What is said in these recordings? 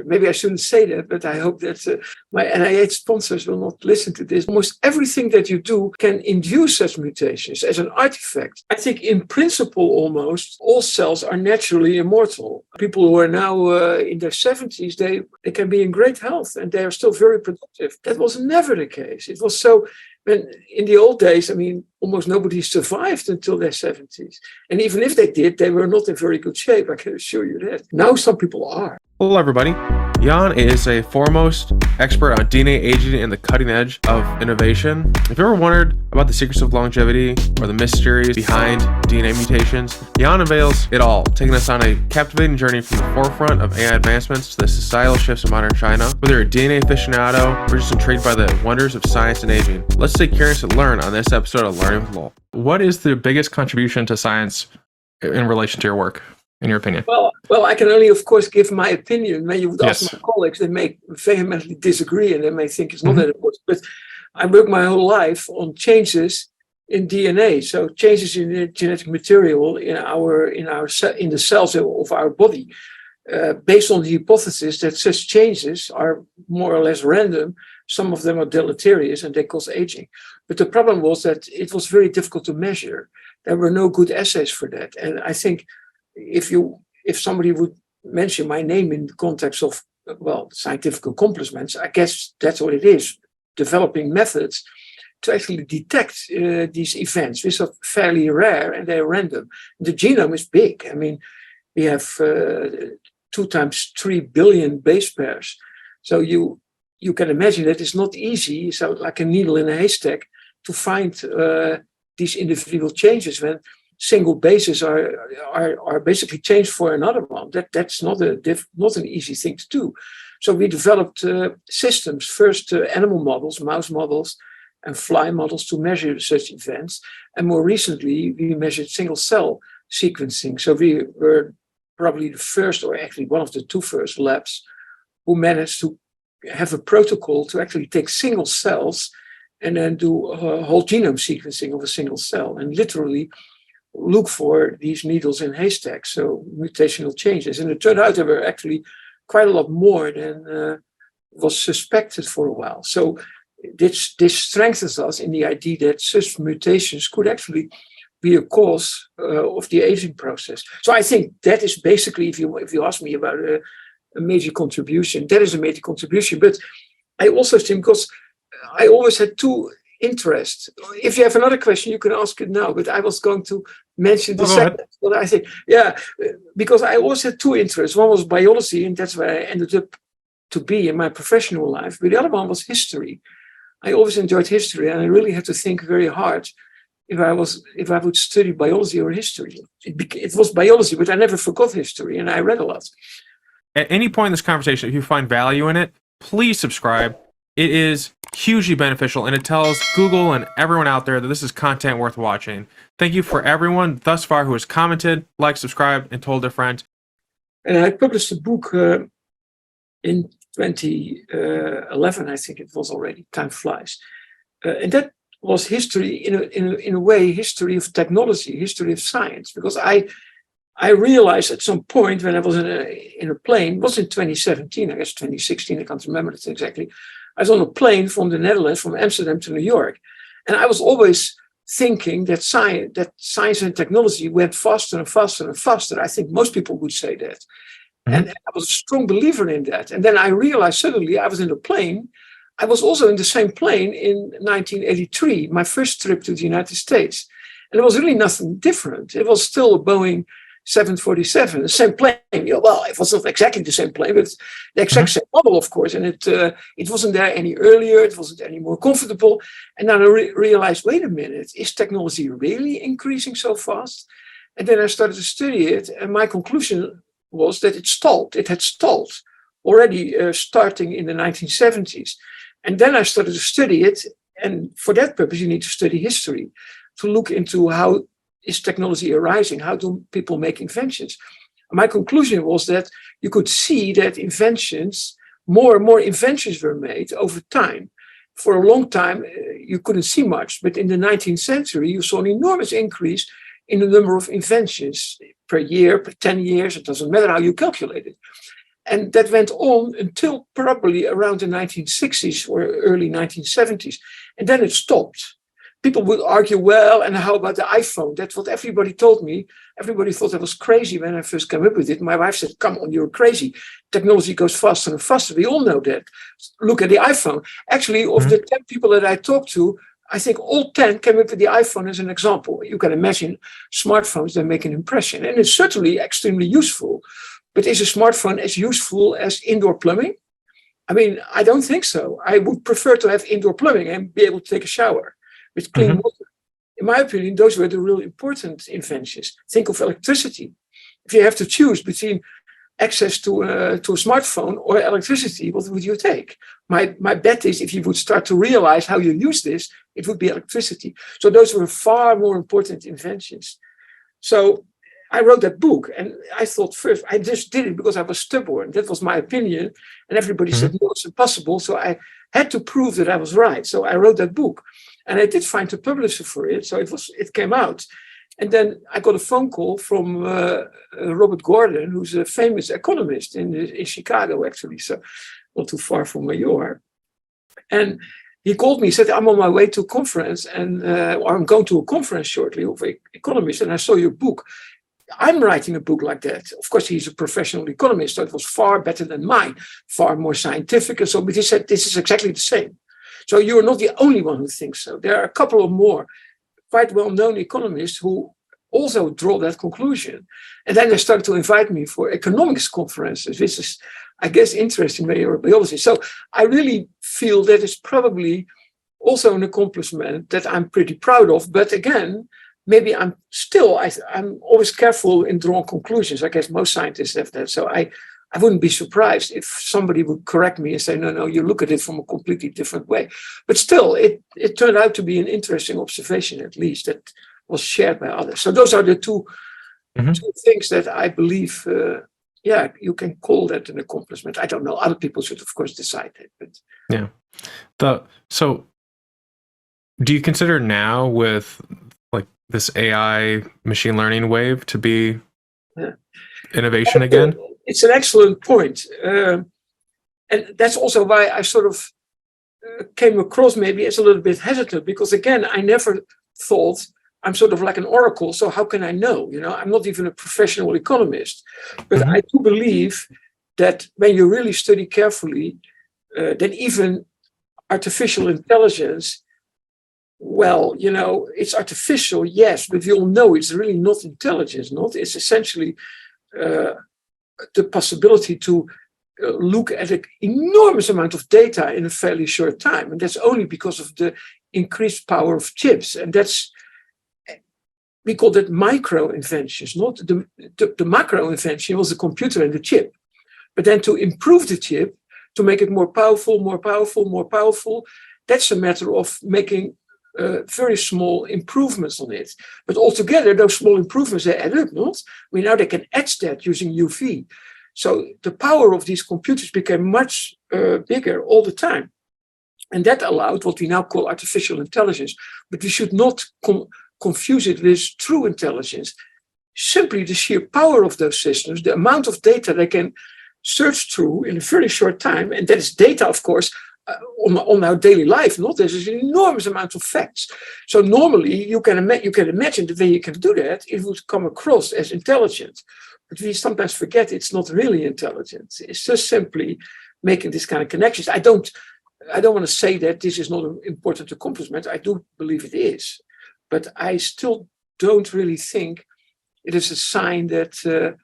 maybe I shouldn't say that, but I hope that my NIH sponsors will not listen to this. Almost everything that you do can induce such mutations as an artifact. I think in principle, almost all cells are naturally immortal. People who are now in their 70s, they can be in great health and they are still very productive. That was never the case. It was so, when in the old days, I mean, almost nobody survived until their 70s. And even if they did, they were not in very good shape, I can assure you that. Now some people are. Hello, everybody. Jan is a foremost expert on DNA aging and the cutting edge of innovation. If you ever wondered about the secrets of longevity or the mysteries behind DNA mutations, Jan unveils it all, taking us on a captivating journey from the forefront of AI advancements to the societal shifts in modern China. Whether you're a DNA aficionado or just intrigued by the wonders of science and aging, let's stay curious and learn on this episode of Learning with Lowell. What is the biggest contribution to science in relation to your work, in your opinion? Well, I can only, of course, give my opinion. When you would Yes. ask my colleagues, they may vehemently disagree and they may think it's not that important. But I worked my whole life on changes in DNA, so changes in the genetic material in the cells of our body, based on the hypothesis that such changes are more or less random. Some of them are deleterious and they cause aging. But the problem was that it was very difficult to measure. There were no good assays for that, and I think if somebody would mention my name in the context of, scientific accomplishments, I guess that's what it is, developing methods to actually detect these events, which are fairly rare and they're random. The genome is big. I mean, we have 2 times 3 billion base pairs. So you can imagine that it's not easy, so like a needle in a haystack, to find these individual changes when single bases are basically changed for another one. That's not an easy thing to do. So we developed systems, first animal models, mouse models, and fly models to measure such events. And more recently, we measured single cell sequencing. So we were probably the first, or actually one of the 2 first labs who managed to have a protocol to actually take single cells and then do a whole genome sequencing of a single cell and literally look for these needles in haystacks, so mutational changes. And it turned out there were actually quite a lot more than was suspected for a while. So this strengthens us in the idea that such mutations could actually be a cause of the aging process. So I think that is basically, if you ask me about a major contribution, that is a major contribution. But I also think, because I always had 2 interests. If you have another question, you can ask it now, but I was going to mention the second. But I think, because I always had 2 interests. One was biology, and that's where I ended up to be in my professional life. But the other one was history. I always enjoyed history, and I really had to think very hard if I would study biology or history. It was biology, but I never forgot history, and I read a lot. At any point in this conversation, if you find value in it, please subscribe. It is hugely beneficial, and it tells Google and everyone out there that this is content worth watching. Thank you for everyone thus far who has commented, liked, subscribed, and told their friends. And I published a book in 2011, I think it was already. Time flies. And that was history, in a way, history of technology, history of science, because I realized at some point when I was in a plane, it was in 2017, I guess 2016, I can't remember it exactly. I was on a plane from the Netherlands, from Amsterdam to New York. And I was always thinking that science and technology went faster and faster and faster. I think most people would say that. Mm-hmm. And I was a strong believer in that. And then I realized suddenly I was in a plane. I was also in the same plane in 1983, my first trip to the United States. And it was really nothing different. It was still a Boeing 747, the same plane. Well, it was not exactly the same plane, but the exact same model, of course. And it wasn't there any earlier. It wasn't any more comfortable. And then I realized, wait a minute, is technology really increasing so fast? And then I started to study it. And my conclusion was that it stalled. It had stalled already starting in the 1970s. And then I started to study it. And for that purpose, you need to study history to look into how is technology arising? How do people make inventions? My conclusion was that you could see that more and more inventions were made over time. For a long time, you couldn't see much, but in the 19th century, you saw an enormous increase in the number of inventions per year, per 10 years. It doesn't matter how you calculate it. And that went on until probably around the 1960s or early 1970s. And then it stopped. People would argue, well, and how about the iPhone? That's what everybody told me. Everybody thought I was crazy when I first came up with it. My wife said, come on, you're crazy. Technology goes faster and faster. We all know that. Look at the iPhone. Actually, of the 10 people that I talked to, I think all 10 came up with the iPhone as an example. You can imagine smartphones that make an impression. And it's certainly extremely useful. But is a smartphone as useful as indoor plumbing? I mean, I don't think so. I would prefer to have indoor plumbing and be able to take a shower with clean water. In my opinion, those were the real important inventions. Think of electricity. If you have to choose between access to a smartphone or electricity, what would you take? My bet is if you would start to realize how you use this, it would be electricity. So those were far more important inventions. So I wrote that book, and I thought first, I just did it because I was stubborn. That was my opinion. And everybody said, no, it's impossible. So I had to prove that I was right. So I wrote that book. And I did find a publisher for it. So it came out. And then I got a phone call from Robert Gordon, who's a famous economist in Chicago, actually. So not too far from where you are. And he called me, he said, I'm on my way to a conference, and or I'm going to a conference shortly of economists, and I saw your book. I'm writing a book like that. Of course, he's a professional economist, so it was far better than mine, far more scientific. And so, but he said, this is exactly the same. So you're not the only one who thinks so. There are a couple of more quite well-known economists who also draw that conclusion. And then they started to invite me for economics conferences, which is, I guess, interesting biology. So I really feel that is probably also an accomplishment that I'm pretty proud of. But again, maybe I'm always careful in drawing conclusions. I guess most scientists have that. So I wouldn't be surprised if somebody would correct me and say, no, you look at it from a completely different way. But still, it turned out to be an interesting observation, at least, that was shared by others. So those are the two things that I believe, you can call that an accomplishment. I don't know. Other people should, of course, decide that. But yeah. So do you consider now with like this AI machine learning wave to be innovation again? It's an excellent point. And that's also why I sort of came across maybe as a little bit hesitant, because again, I never thought I'm sort of like an oracle. So how can I know? I'm not even a professional economist, but I do believe that when you really study carefully, that even artificial intelligence, well, it's artificial, yes, but we all know it's really not intelligence, it's essentially the possibility to look at an enormous amount of data in a fairly short time. And that's only because of the increased power of chips. And we call that micro inventions, not the macro invention was the computer and the chip. But then to improve the chip, to make it more powerful, that's a matter of making very small improvements on it. But altogether, those small improvements, they add up, now they can etch that using UV. So the power of these computers became much bigger all the time. And that allowed what we now call artificial intelligence. But we should not confuse it with true intelligence. Simply the sheer power of those systems, the amount of data they can search through in a very short time, and that is data, of course, on our daily life, there's an enormous amount of facts. So normally you can imagine that when you can do that, it would come across as intelligent. But we sometimes forget it's not really intelligence. It's just simply making this kind of connections. I don't want to say that this is not an important accomplishment. I do believe it is. But I still don't really think it is a sign that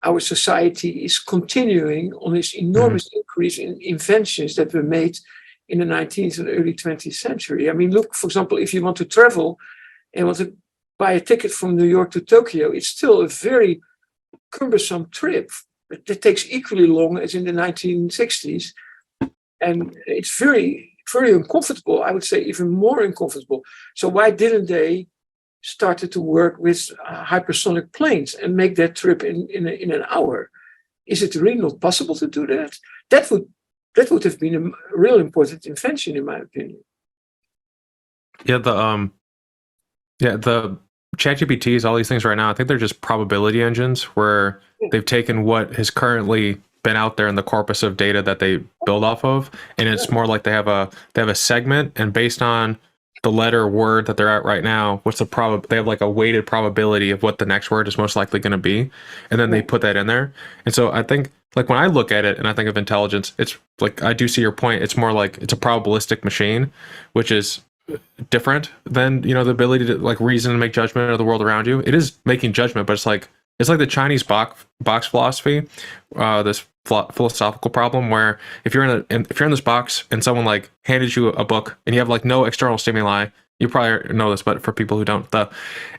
our society is continuing on this enormous increase in inventions that were made in the 19th and early 20th century. I mean, look, for example, if you want to travel and want to buy a ticket from New York to Tokyo, it's still a very cumbersome trip. It takes equally long as in the 1960s. And it's very, very uncomfortable. I would say even more uncomfortable. So why didn't they started to work with hypersonic planes and make that trip in an hour? Is it really not possible to do that? That would have been a real important invention, in my opinion. Yeah, the ChatGPTs, all these things right now, I think they're just probability engines where they've taken what has currently been out there in the corpus of data that they build off of, and it's more like they have a segment, and based on the letter or word that they're at right now, what's the they have like a weighted probability of what the next word is most likely going to be, and then they put that in there. And so I think, like, when I look at it and I think of intelligence, it's like, I do see your point. It's more like it's a probabilistic machine, which is different than, you know, the ability to like reason and make judgment of the world around you. It is making judgment, but it's like the Chinese box philosophy, this philosophical problem where if you're in this box and someone like handed you a book and you have like no external stimuli, you probably know this, but for people who don't,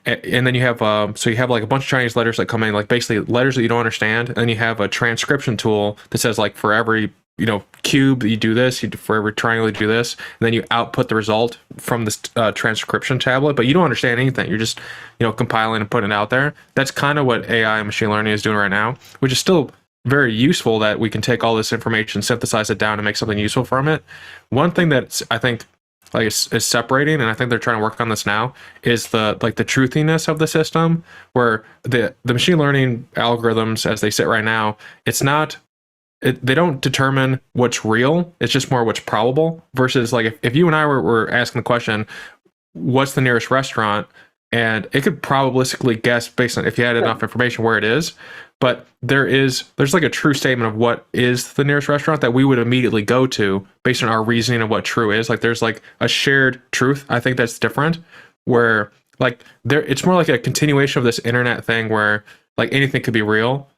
and then you have so you have like a bunch of Chinese letters that come in, like basically letters that you don't understand, and then you have a transcription tool that says like for every, you know, cube you do this, for every triangle you do this, and then you output the result from this transcription tablet, but you don't understand anything. You're just, you know, compiling and putting it out there. That's kind of what AI and machine learning is doing right now, which is still very useful, that we can take all this information, synthesize it down, and make something useful from it. One thing that I think like is separating, and I think they're trying to work on this now, is the truthiness of the system, where the machine learning algorithms as they sit right now, it's not, they don't determine what's real, it's just more what's probable, versus like if you and I were asking the question, what's the nearest restaurant, and it could probabilistically guess based on if you had enough information where it is, but there's like a true statement of what is the nearest restaurant that we would immediately go to based on our reasoning of what true is. Like there's like a shared truth. I think that's different, where like it's more like a continuation of this internet thing where like anything could be real.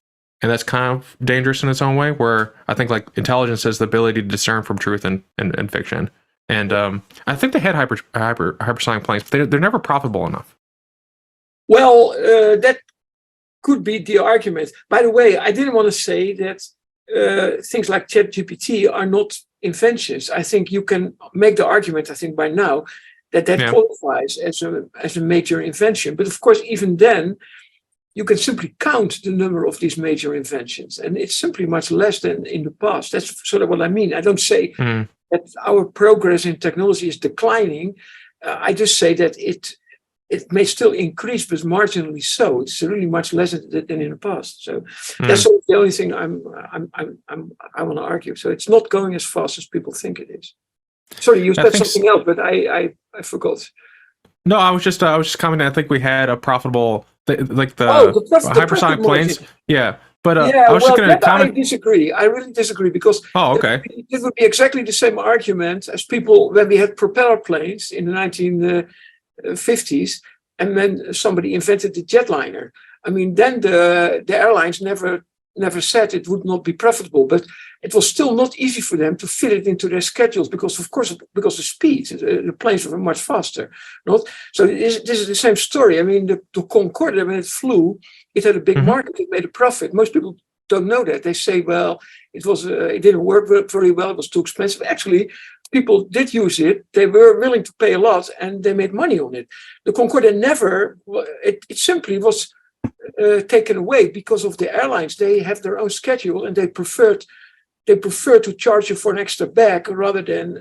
And that's kind of dangerous in its own way, where I think like intelligence has the ability to discern from truth and fiction. And I think they had hypersonic planes, but they're never profitable enough. Well, that could be the argument. By the way, I didn't want to say that things like ChatGPT are not inventions. I think you can make the argument, I think by now, that qualifies as a major invention. But of course, even then, you can simply count the number of these major inventions, and it's simply much less than in the past. That's sort of what I mean. I don't say that our progress in technology is declining. I just say that it may still increase, but marginally so. It's really much less than in the past. So that's the only thing I want to argue. So it's not going as fast as people think it is. Sorry, you said something else, but I forgot. No, I was just commenting. I think we had a profitable. The hypersonic planes, yeah. But I was just going to comment. I disagree. I really disagree, because it would be exactly the same argument as people when we had propeller planes in the 1950s, and then somebody invented the jetliner. I mean, then the airlines never said it would not be profitable, but it was still not easy for them to fit it into their schedules because of speed. The planes were much faster. So this is the same story. I mean, the Concorde, when it flew, it had a big market. It made a profit. Most people don't know that. They say, well, it didn't work very well. It was too expensive. Actually, people did use it. They were willing to pay a lot, and they made money on it. The Concorde it simply was taken away because of the airlines. They have their own schedule, and they prefer to charge you for an extra bag rather than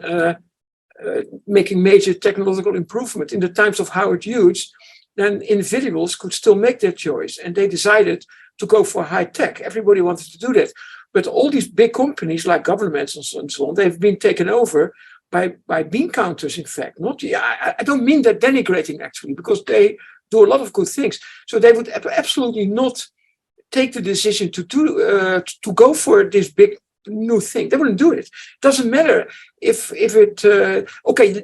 making major technological improvement. In the times of Howard Hughes, then individuals could still make their choice, and they decided to go for high tech. Everybody wanted to do that, but all these big companies like governments and so on, they've been taken over by bean counters. In fact, I don't mean that denigrating actually, because they do a lot of good things. So they would absolutely not take the decision to go for this big new thing. They wouldn't do it. It doesn't matter if it.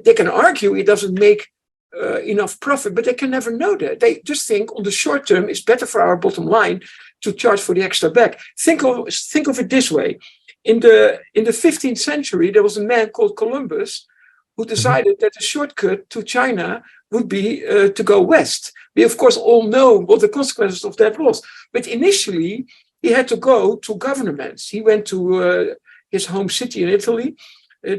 They can argue it doesn't make enough profit, but they can never know that. They just think on the short term it's better for our bottom line to charge for the extra bag. Think of it this way: in the 15th century, there was a man called Columbus who decided that the shortcut to China would be to go west. We, of course, all know what the consequences of that was. But initially, he had to go to governments. He went to his home city in Italy,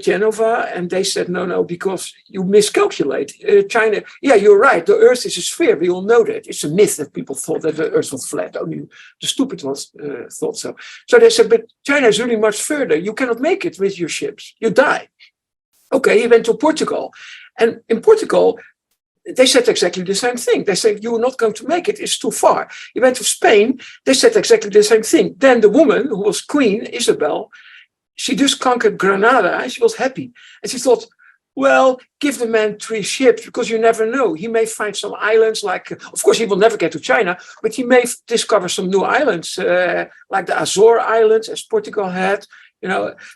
Genova, and they said, no, because you miscalculate. China, you're right, the Earth is a sphere. We all know that. It's a myth that people thought that the Earth was flat. Only the stupid ones thought so. So they said, but China is really much further. You cannot make it with your ships. You die. Okay, he went to Portugal. And in Portugal, they said exactly the same thing. They said, you're not going to make it. It's too far. He went to Spain. They said exactly the same thing. Then the woman who was Queen, Isabel, she just conquered Granada and she was happy. And she thought, well, give the man 3 ships because you never know. He may find some islands like, of course, he will never get to China, but he may discover some new islands like the Azore Islands, as Portugal had,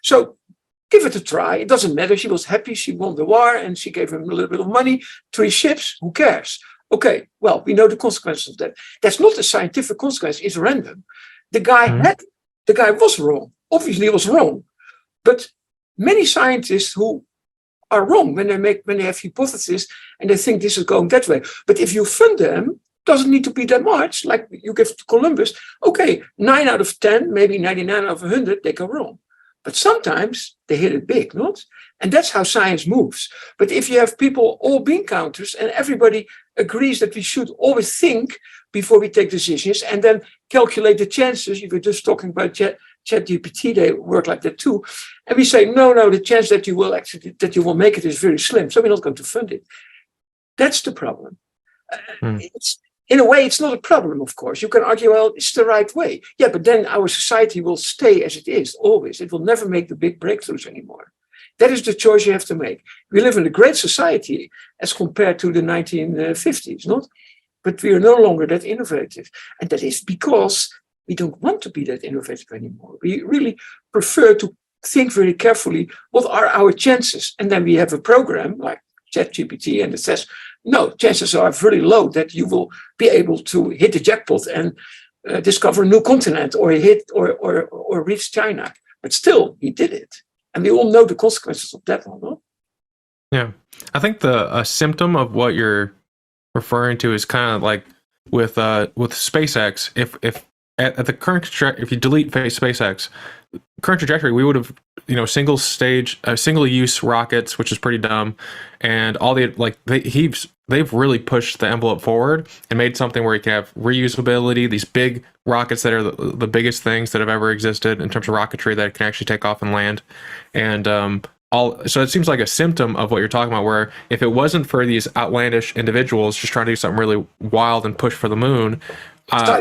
So give it a try. It doesn't matter. She was happy. She won the war and she gave him a little bit of money. 3 ships. Who cares? Okay, well, we know the consequences of that. That's not a scientific consequence. It's random. The guy was wrong. Obviously, he was wrong. But many scientists who are wrong when they have hypotheses and they think this is going that way. But if you fund them, doesn't need to be that much, like you give to Columbus. Okay, 9 out of 10, maybe 99 out of 100, they go wrong. But sometimes they hit it big, not? And that's how science moves. But if you have people, all bean counters, and everybody agrees that we should always think before we take decisions and then calculate the chances. You were just talking about ChatGPT, they work like that too. And we say, no, the chance that you will make it is very slim. So we're not going to fund it. That's the problem. In a way, it's not a problem, of course. You can argue, well, it's the right way. Yeah, but then our society will stay as it is, always. It will never make the big breakthroughs anymore. That is the choice you have to make. We live in a great society as compared to the 1950s, not? But we are no longer that innovative. And that is because we don't want to be that innovative anymore. We really prefer to think very carefully, what are our chances? And then we have a program like ChatGPT, and it says, no, chances are very low that you will be able to hit the jackpot and discover a new continent or reach China. But still, he did it. And we all know the consequences of that one, no? Yeah. I think a symptom of what you're referring to is kind of like with SpaceX. If at the current if you delete SpaceX, current trajectory, we would have single use rockets, which is pretty dumb, and all the they've really pushed the envelope forward and made something where you can have reusability. These big rockets that are the biggest things that have ever existed in terms of rocketry that can actually take off and land, and so it seems like a symptom of what you're talking about, where if it wasn't for these outlandish individuals just trying to do something really wild and push for the moon,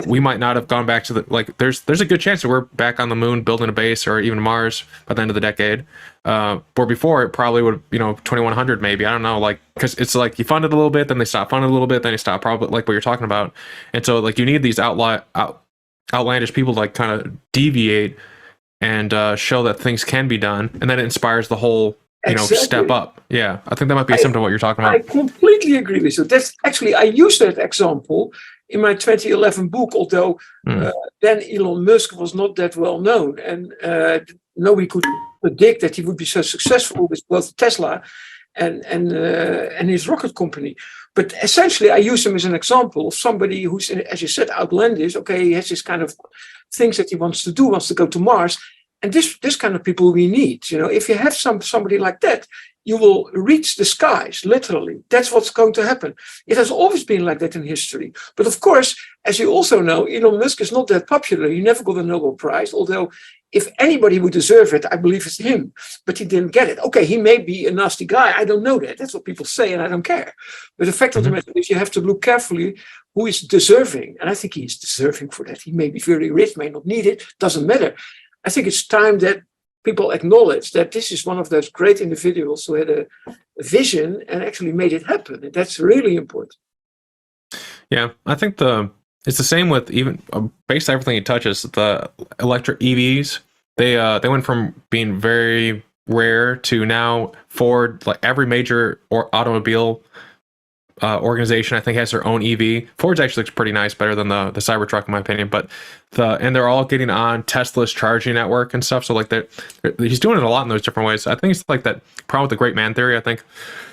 we might not have gone back to there's a good chance that we're back on the moon building a base or even Mars by the end of the decade. Or before, it probably would, 2100 maybe, I don't know, because it's like you fund it a little bit, then they stop funding a little bit, then you stop, probably like what you're talking about. And so you need these outlandish people to kind of deviate and show that things can be done, and then it inspires the whole step up. Yeah, I think that might be a symptom of what you're talking about. I completely agree with you. That's actually, I used that example in my 2011 book, although then Elon Musk was not that well known, and nobody could predict that he would be so successful with both Tesla and his rocket company. But essentially, I use him as an example of somebody who's, as you said, outlandish. Okay, he has this kind of things that he wants to do, wants to go to Mars. And this kind of people we need. If you have somebody like that, you will reach the skies, literally. That's what's going to happen. It has always been like that in history. But of course, as you also know, Elon Musk is not that popular. He never got a Nobel Prize, although if anybody would deserve it, I believe it's him. But he didn't get it. Okay, he may be a nasty guy. I don't know that. That's what people say, and I don't care. But the fact of the matter is you have to look carefully who is deserving. And I think he is deserving for that. He may be very rich, may not need it, doesn't matter. I think it's time that people acknowledge that this is one of those great individuals who had a vision and actually made it happen. And that's really important. Yeah, I think it's the same with even based on everything he touches. The electric EVs, they went from being very rare to now Ford, like every major automobile organization, I think, has their own EV. Ford's actually looks pretty nice, better than the Cybertruck in my opinion. But they're all getting on Tesla's charging network and stuff. So he's doing it a lot in those different ways. I think it's like that problem with the great man theory. I think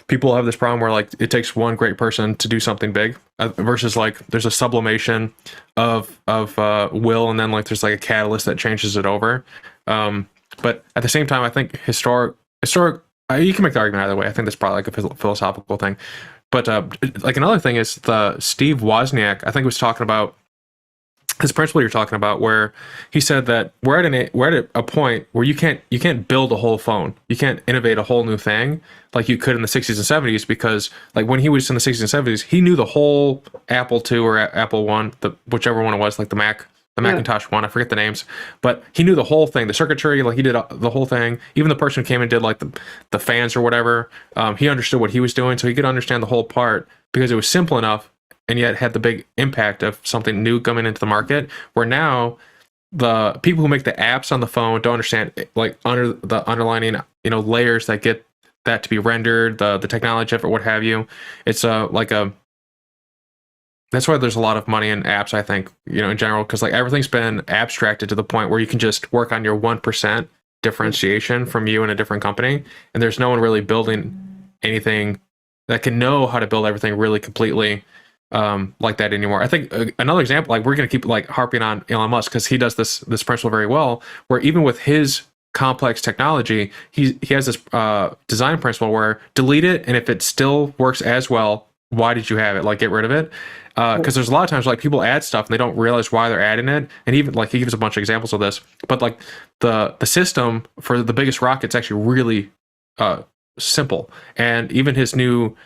people have this problem where it takes one great person to do something big, versus there's a sublimation of will, and then there's a catalyst that changes it over. But at the same time, I think historic you can make the argument either way. I think that's probably a philosophical thing. But another thing is the Steve Wozniak, I think, was talking about this principle you're talking about, where he said that we're at a point where you can't build a whole phone, you can't innovate a whole new thing like you could in the 60s and 70s, because like when he was in the 60s and 70s, he knew the whole Apple II or Apple One, whichever one it was, like the Macintosh one, I forget the names, but he knew the whole thing, the circuitry, like he did the whole thing. Even the person who came and did like the fans or whatever, he understood what he was doing, so he could understand the whole part because it was simple enough and yet had the big impact of something new coming into the market, where now the people who make the apps on the phone don't understand like under the underlining, layers that get that to be rendered, the technology of it, what have you. It's that's why there's a lot of money in apps, I think, in general, because like everything's been abstracted to the point where you can just work on your 1% differentiation from you and a different company, and there's no one really building anything that can know how to build everything really completely like that anymore. I think another example, like we're going to keep like harping on Elon Musk because he does this principle very well, where even with his complex technology, he has this design principle where delete it, and if it still works as well, why did you have it? Like get rid of it. Because there's a lot of times like people add stuff and they don't realize why they're adding it, and even like he gives a bunch of examples of this. But like the system for the biggest rocket's actually really simple, and even his new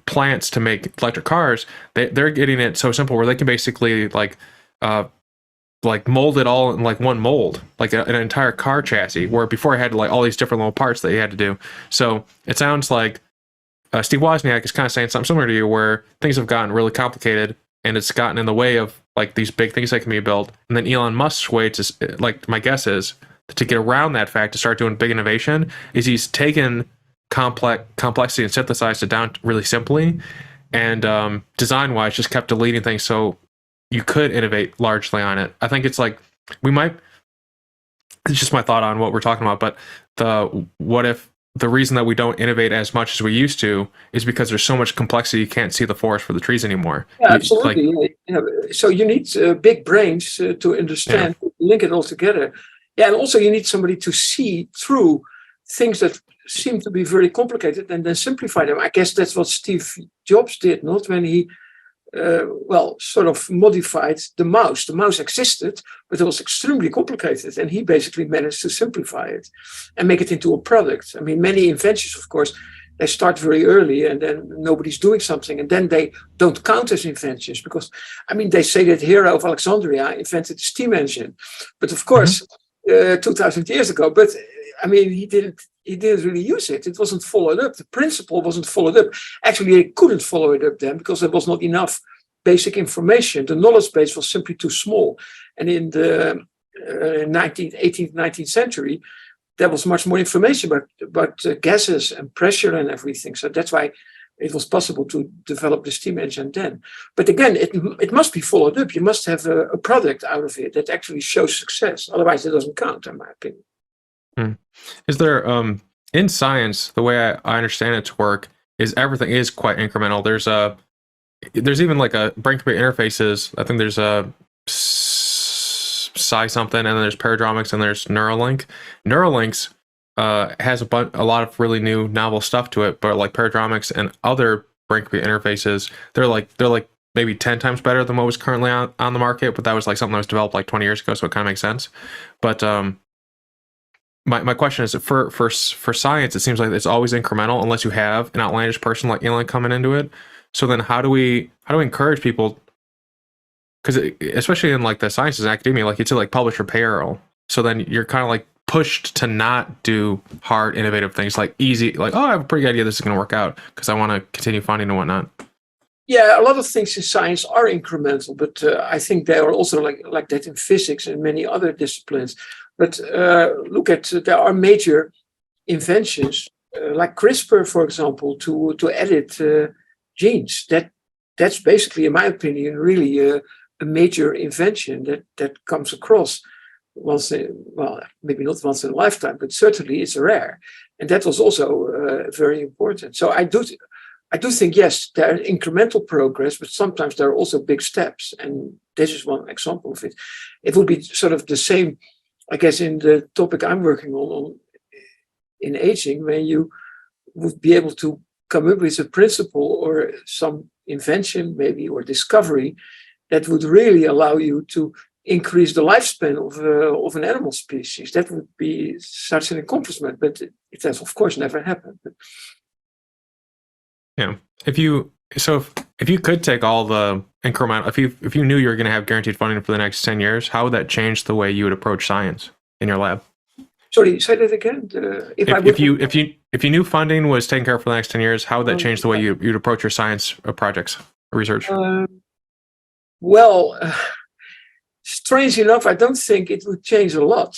plants to make electric cars, they're getting it so simple where they can basically like mold it all in like one mold, like an entire car chassis, where before I had like all these different little parts that you had to do. So it sounds like Steve Wozniak is kind of saying something similar to you, where things have gotten really complicated and it's gotten in the way of like these big things that can be built. And then Elon Musk's way to, like, my guess is to get around that fact, to start doing big innovation, is he's taken complexity and synthesized it down really simply, and design wise just kept deleting things so you could innovate largely on it. I think it's like it's just my thought on what we're talking about, but what if the reason that we don't innovate as much as we used to is because there's so much complexity you can't see the forest for the trees anymore. Yeah, absolutely. So you need big brains to understand, link it all together. Yeah, and also you need somebody to see through things that seem to be very complicated and then simplify them. I guess that's what Steve Jobs did, not when he sort of modified the mouse. The mouse existed, but it was extremely complicated, and he basically managed to simplify it and make it into a product. I mean, many inventions, of course, they start very early, and then nobody's doing something, and then they don't count as inventions because, I mean, they say that Hero of Alexandria invented the steam engine, but of course, 2,000 years ago. But I mean, he didn't really use it. It wasn't followed up. The principle wasn't followed up. Actually, they couldn't follow it up then because there was not enough basic information. The knowledge base was simply too small. And in the 18th, 19th century, there was much more information about gases and pressure and everything. So that's why it was possible to develop the steam engine then. But again, it must be followed up. You must have a product out of it that actually shows success. Otherwise, it doesn't count, in my opinion. Is there in science, the way I understand it to work is everything is quite incremental. There's even like a brain-computer interfaces. I think there's a psi something, and then there's paradromics, and there's Neuralink. Neuralinks has a lot of really new novel stuff to it, but like paradromics and other brain-computer interfaces, they're like maybe 10 times better than what was currently on the market. But that was like something that was developed like 20 years ago, so it kind of makes sense. But my question is, for science, it seems like it's always incremental unless you have an outlandish person like Elon coming into it. So then how do we encourage people? Because especially in like the sciences and academia, like you said, like publish or peril. So then you're kind of like pushed to not do hard, innovative things, like easy, like, oh, I have a pretty good idea this is going to work out because I want to continue funding and whatnot. Yeah, a lot of things in science are incremental, but I think they are also like that in physics and many other disciplines. But look at, there are major inventions like CRISPR, for example, to edit genes. That's basically, in my opinion, really a major invention that comes across maybe not once in a lifetime, but certainly it's rare. And that was also very important. So I do think, yes, there are incremental progress, but sometimes there are also big steps. And this is one example of it. It would be sort of the same, I guess, in the topic I'm working on in aging, when you would be able to come up with a principle or some invention maybe or discovery, that would really allow you to increase the lifespan of an animal species. That would be such an accomplishment, but it has, of course, never happened. Yeah. If you could take all the incremental, if you knew you were going to have guaranteed funding for the next 10 years, how would that change the way you would approach science in your lab? Sorry, say that again. If you knew funding was taken care of for the next 10 years, how would that change the way you'd approach your science projects, research? Strange enough, I don't think it would change a lot.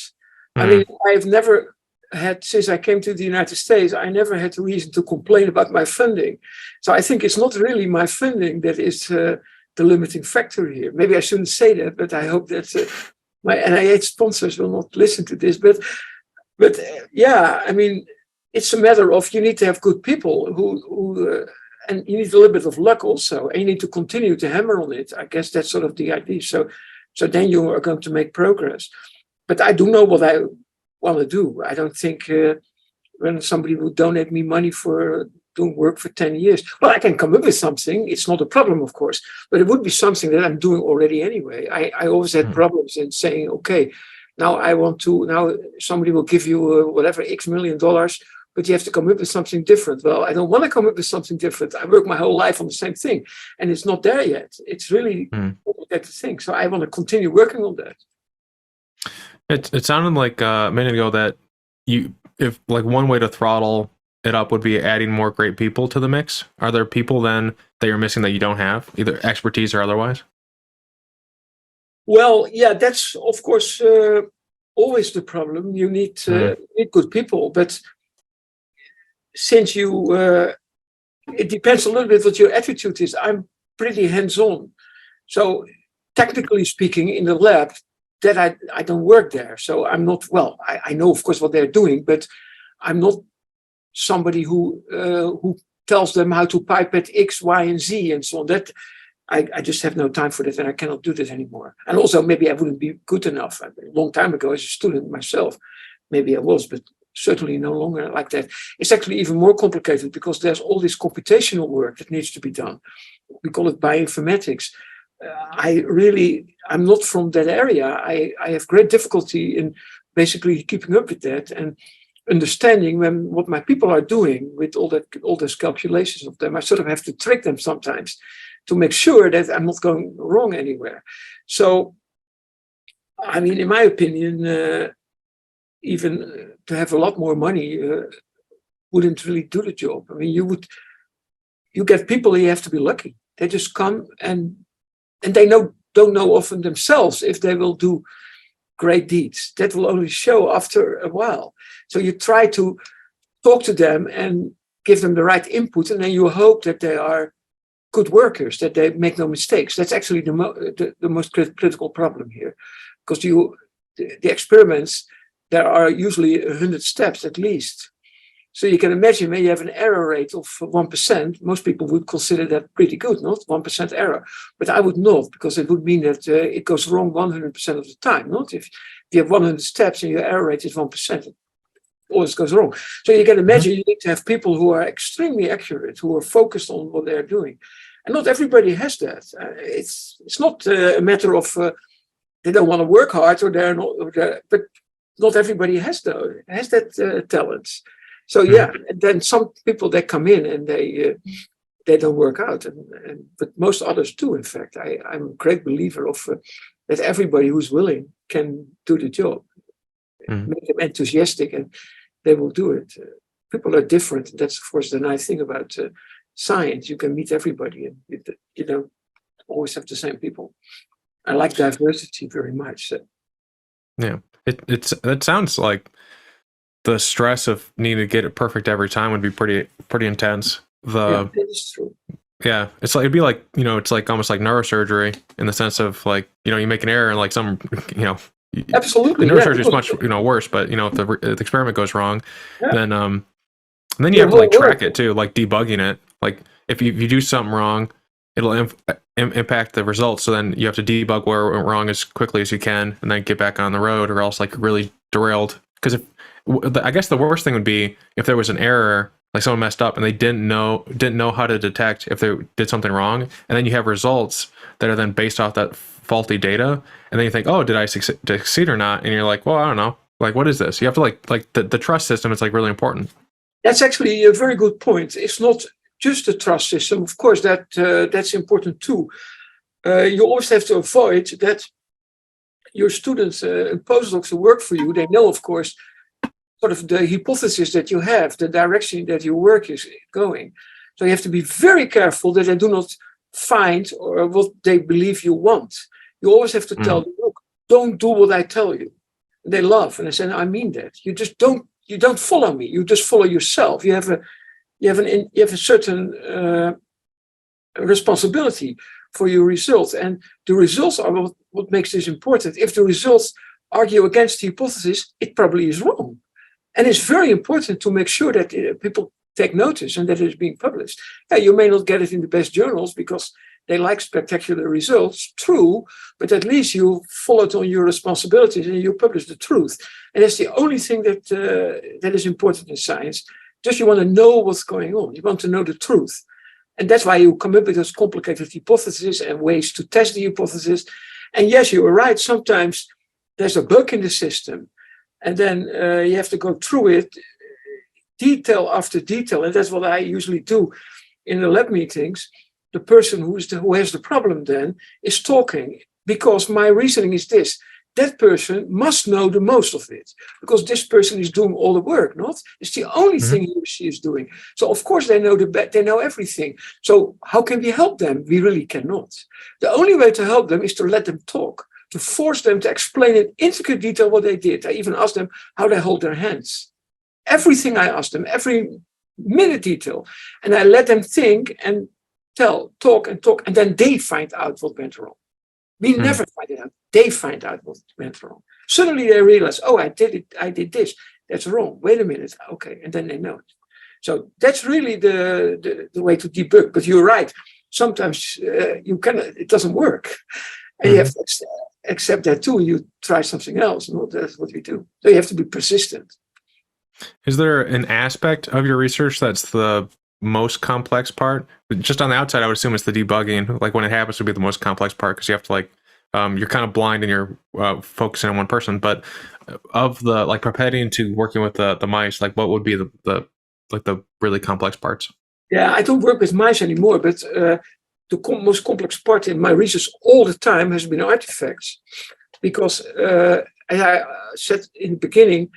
I mean, I've never had, since I came to the United States, I never had reason to complain about my funding. So I think it's not really my funding that is the limiting factor here. Maybe I shouldn't say that, but I hope that my NIH sponsors will not listen to this. But yeah, I mean, it's a matter of you need to have good people who and you need a little bit of luck also, and you need to continue to hammer on it. I guess that's sort of the idea. So then you are going to make progress. But I do know what I want to do. I don't think when somebody would donate me money for doing work for 10 years, well, I can come up with something. It's not a problem, of course, but it would be something that I'm doing already anyway. I always had problems in saying, okay, now somebody will give you whatever X $million, but you have to come up with something different. Well, I don't want to come up with something different. I work my whole life on the same thing, and it's not there yet. It's really complicated thing. So I want to continue working on that. It sounded like a minute ago that if one way to throttle it up would be adding more great people to the mix. Are there people then that you're missing that you don't have, either expertise or otherwise? Well, yeah, that's of course always the problem. You need good people, but since it depends a little bit what your attitude is. I'm pretty hands-on, so technically speaking, in the lab, that I don't work there, so I'm not. Well, I know of course what they're doing, but I'm not somebody who tells them how to pipette X, Y, and Z and so on. That I just have no time for that, and I cannot do that anymore. And also, maybe I wouldn't be good enough. A long time ago, as a student myself, maybe I was, but certainly no longer like that. It's actually even more complicated because there's all this computational work that needs to be done. We call it bioinformatics. I'm not from that area. I have great difficulty in basically keeping up with that and understanding what my people are doing with all those calculations of them. I sort of have to trick them sometimes to make sure that I'm not going wrong anywhere. So, I mean, in my opinion, even to have a lot more money wouldn't really do the job. I mean, you get people, you have to be lucky. They just come and they don't know often themselves if they will do great deeds. That will only show after a while. So you try to talk to them and give them the right input, and then you hope that they are good workers, that they make no mistakes. That's actually the most critical problem here, because the experiments, there are usually 100 steps at least. So you can imagine when you have an error rate of 1%, most people would consider that pretty good, not 1% error. But I would not, because it would mean that it goes wrong 100% of the time. Not if you have 100 steps and your error rate is 1%, it always goes wrong. So you can imagine you need to have people who are extremely accurate, who are focused on what they're doing. And not everybody has that. It's not a matter of they don't want to work hard or they're not, but not everybody has that talent. So yeah, and then some people that come in and they don't work out, but most others do. In fact, I'm a great believer of that everybody who's willing can do the job. Make them enthusiastic, and they will do it. People are different. That's of course the nice thing about science. You can meet everybody, and you don't always have the same people. I like diversity very much. So. Yeah, it sounds like the stress of needing to get it perfect every time would be pretty intense. Yeah, that is true. Yeah, it'd be like, it's like almost like neurosurgery in the sense of like, you make an error and like some, absolutely, the neurosurgery is much worse. But if the experiment goes wrong, then you have to like track it too, like debugging it. Like if you do something wrong, it'll impact the results. So then you have to debug where it went wrong as quickly as you can, and then get back on the road, or else like really derailed. Because I guess the worst thing would be if there was an error like someone messed up and they didn't know how to detect if they did something wrong, and then you have results that are then based off that faulty data, and then you think, oh, did I succeed or not? And you're like, well, I don't know. Like, what is this? You have to like the trust system is like really important. That's actually a very good point. It's not just the trust system. Of course, that's important too. You always have to avoid that your students and postdocs who work for you, they know, of course, sort of the hypothesis that you have, the direction that your work is going. So you have to be very careful that they do not find or what they believe you want. You always have to tell them, look, don't do what I tell you. And they laugh and they say, no, I mean that. You don't follow me. You just follow yourself. You have a certain responsibility for your results. And the results are what makes this important. If the results argue against the hypothesis, it probably is wrong. And it's very important to make sure that people take notice and that it is being published. Yeah, you may not get it in the best journals because they like spectacular results, true, but at least you followed on your responsibilities and you publish the truth. And that's the only thing that is important in science. Just you want to know what's going on. You want to know the truth. And that's why you come up with those complicated hypotheses and ways to test the hypothesis. And yes, you were right. Sometimes there's a bug in the system. And then you have to go through it detail after detail. And that's what I usually do in the lab meetings. The person who has the problem then is talking, because my reasoning is this. That person must know the most of it, because this person is doing all the work, not? It's the only thing he or she is doing. So of course they know everything. So how can we help them? We really cannot. The only way to help them is to let them talk, to force them to explain in intricate detail what they did. I even asked them how they hold their hands. Everything I asked them, every minute detail. And I let them think and talk, and then they find out what went wrong. We never find it out. They find out what went wrong. Suddenly they realize, oh, I did this. That's wrong. Wait a minute. Okay. And then they know it. So that's really the way to debug. But you're right. Sometimes it doesn't work. And you have to accept that too. You try something else. And that's what we do. So you have to be persistent. Is there an aspect of your research that's the most complex part? Just on the outside, I would assume it's the debugging. Like when it happens would be the most complex part, because you have to you're kind of blind and you're focusing on one person. But of the propagating to working with the mice, like what would be the really complex parts? Yeah, I don't work with mice anymore, but the most complex part in my research all the time has been artifacts, because as I said in the beginning,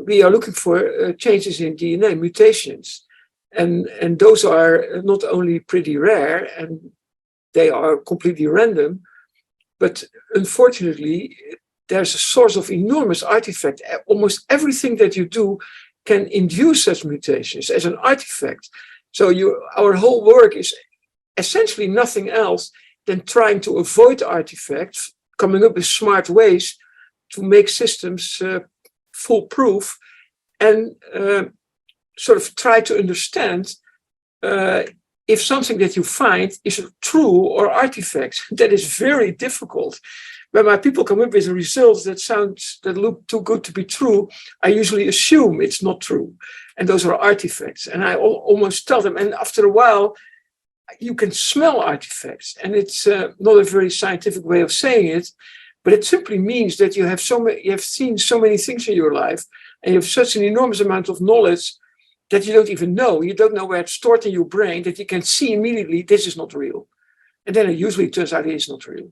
we are looking for changes in DNA, mutations. And those are not only pretty rare and they are completely random, but unfortunately, there's a source of enormous artifact. Almost everything that you do can induce such mutations as an artifact. So our whole work is essentially nothing else than trying to avoid artifacts, coming up with smart ways to make systems foolproof, and sort of try to understand if something that you find is true or artifact. That is very difficult. When my people come up with results that look too good to be true, I usually assume it's not true. And those are artifacts. And I almost tell them, and after a while, you can smell artifacts. And it's not a very scientific way of saying it, but it simply means that you have seen so many things in your life, and you have such an enormous amount of knowledge that you don't even know. You don't know where it's stored in your brain, that you can see immediately this is not real. And then it usually turns out it is not real.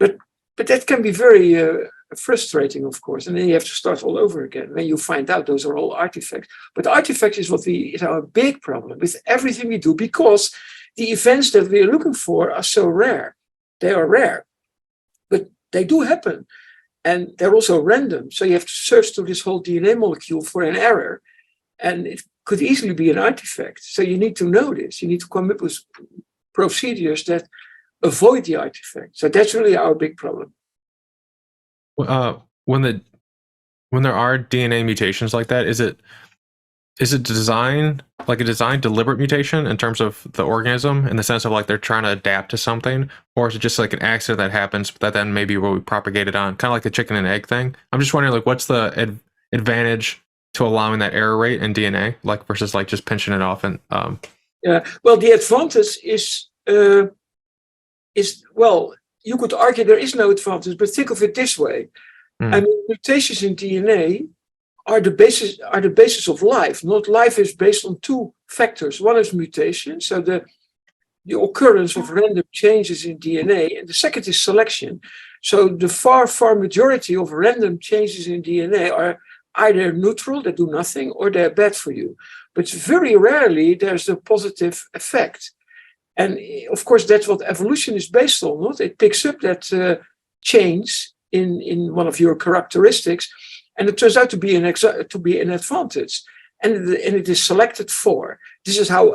But that can be very frustrating, of course. And then you have to start all over again when you find out those are all artifacts. But artifacts is our big problem with everything we do, because the events that we are looking for are so rare. They are rare, but they do happen. And they're also random. So you have to search through this whole DNA molecule for an error. And it could easily be an artifact. So you need to know this. You need to come up with procedures that avoid the artifact. So that's really our big problem. When there are DNA mutations like that, is it designed like a designed deliberate mutation in terms of the organism, in the sense of like they're trying to adapt to something, or is it just like an accident that happens that then maybe will be propagated on, kind of like the chicken and egg thing? I'm just wondering, like, what's the advantage to allowing that error rate in DNA, like versus like just pinching it off and Yeah. Well, the advantage is well, you could argue there is no advantage, but think of it this way. I mean, mutations in DNA are the basis of life. Not life is based on two factors. One is mutation, so the occurrence of random changes in DNA, and the second is selection. So the far majority of random changes in DNA are either neutral, they do nothing, or they're bad for you. But very rarely there's a positive effect. And of course, that's what evolution is based on. Not? It picks up that change in one of your characteristics, and it turns out to be an advantage. And it is selected for. This is how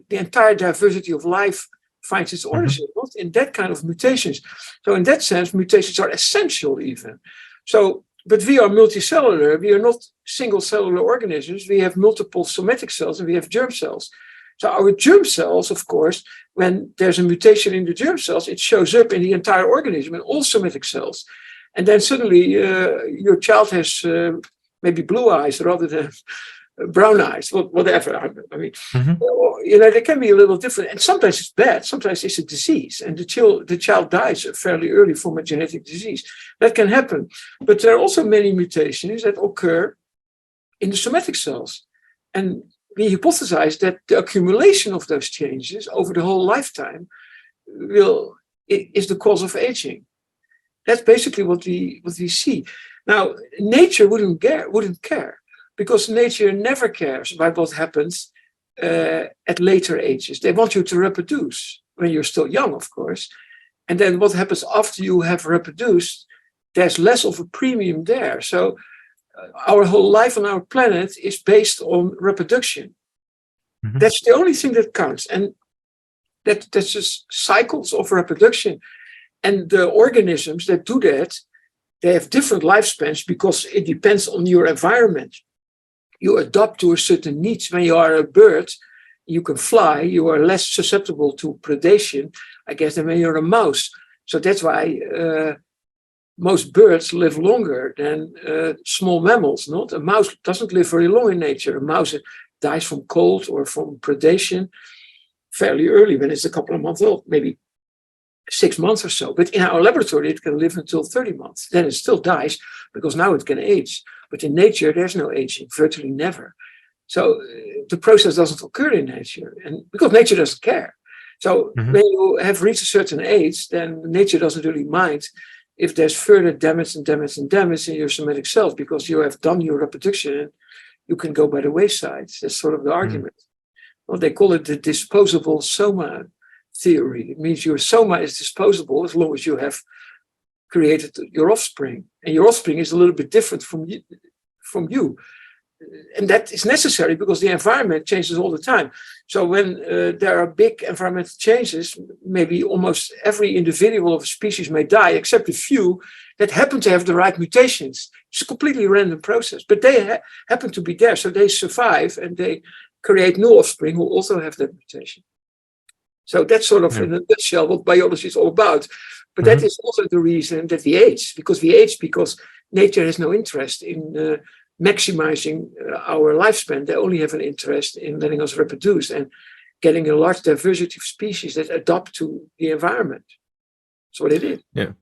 the entire diversity of life finds its origin, not in that kind of mutations. So in that sense, mutations are essential even. So, but we are multicellular. We are not single cellular organisms. We have multiple somatic cells and we have germ cells. So our germ cells, of course, when there's a mutation in the germ cells, it shows up in the entire organism, in all somatic cells. And then suddenly your child has maybe blue eyes rather than brown eyes, whatever. I mean, they can be a little different. And sometimes it's bad. Sometimes it's a disease. And the child dies fairly early from a genetic disease. That can happen. But there are also many mutations that occur in the somatic cells. And we hypothesize that the accumulation of those changes over the whole lifetime is the cause of aging. That's basically what we see. Now, nature wouldn't care because nature never cares about what happens at later ages. They want you to reproduce when you're still young, of course. And then what happens after you have reproduced, there's less of a premium there. So our whole life on our planet is based on reproduction. That's the only thing that counts. And that's just cycles of reproduction. And the organisms that do that, they have different lifespans because it depends on your environment. You adapt to a certain niche. When you are a bird, you can fly, you are less susceptible to predation, I guess, than when you're a mouse. So that's why most birds live longer than small mammals. Not a mouse doesn't live very long in nature. A mouse dies from cold or from predation fairly early when it's a couple of months old, maybe 6 months or so. But in our laboratory, it can live until 30 months. Then it still dies because now it can age. But in nature, there's no aging, virtually never. So the process doesn't occur in nature, and because nature doesn't care. So when you have reached a certain age, then nature doesn't really mind if there's further damage in your somatic cells, because you have done your reproduction and you can go by the wayside. That's sort of the argument. Well, they call it the disposable soma theory. It means your soma is disposable as long as you have created your offspring. And your offspring is a little bit different from you. And that is necessary because the environment changes all the time. So when there are big environmental changes, maybe almost every individual of a species may die, except a few that happen to have the right mutations. It's a completely random process, but they happen to be there. So they survive and they create new offspring who also have that mutation. So that's sort of in a nutshell what biology is all about. But that is also the reason that we age, because nature has no interest in maximizing our lifespan. They only have an interest in letting us reproduce and getting a large diversity of species that adapt to the environment. That's what it is. Yeah.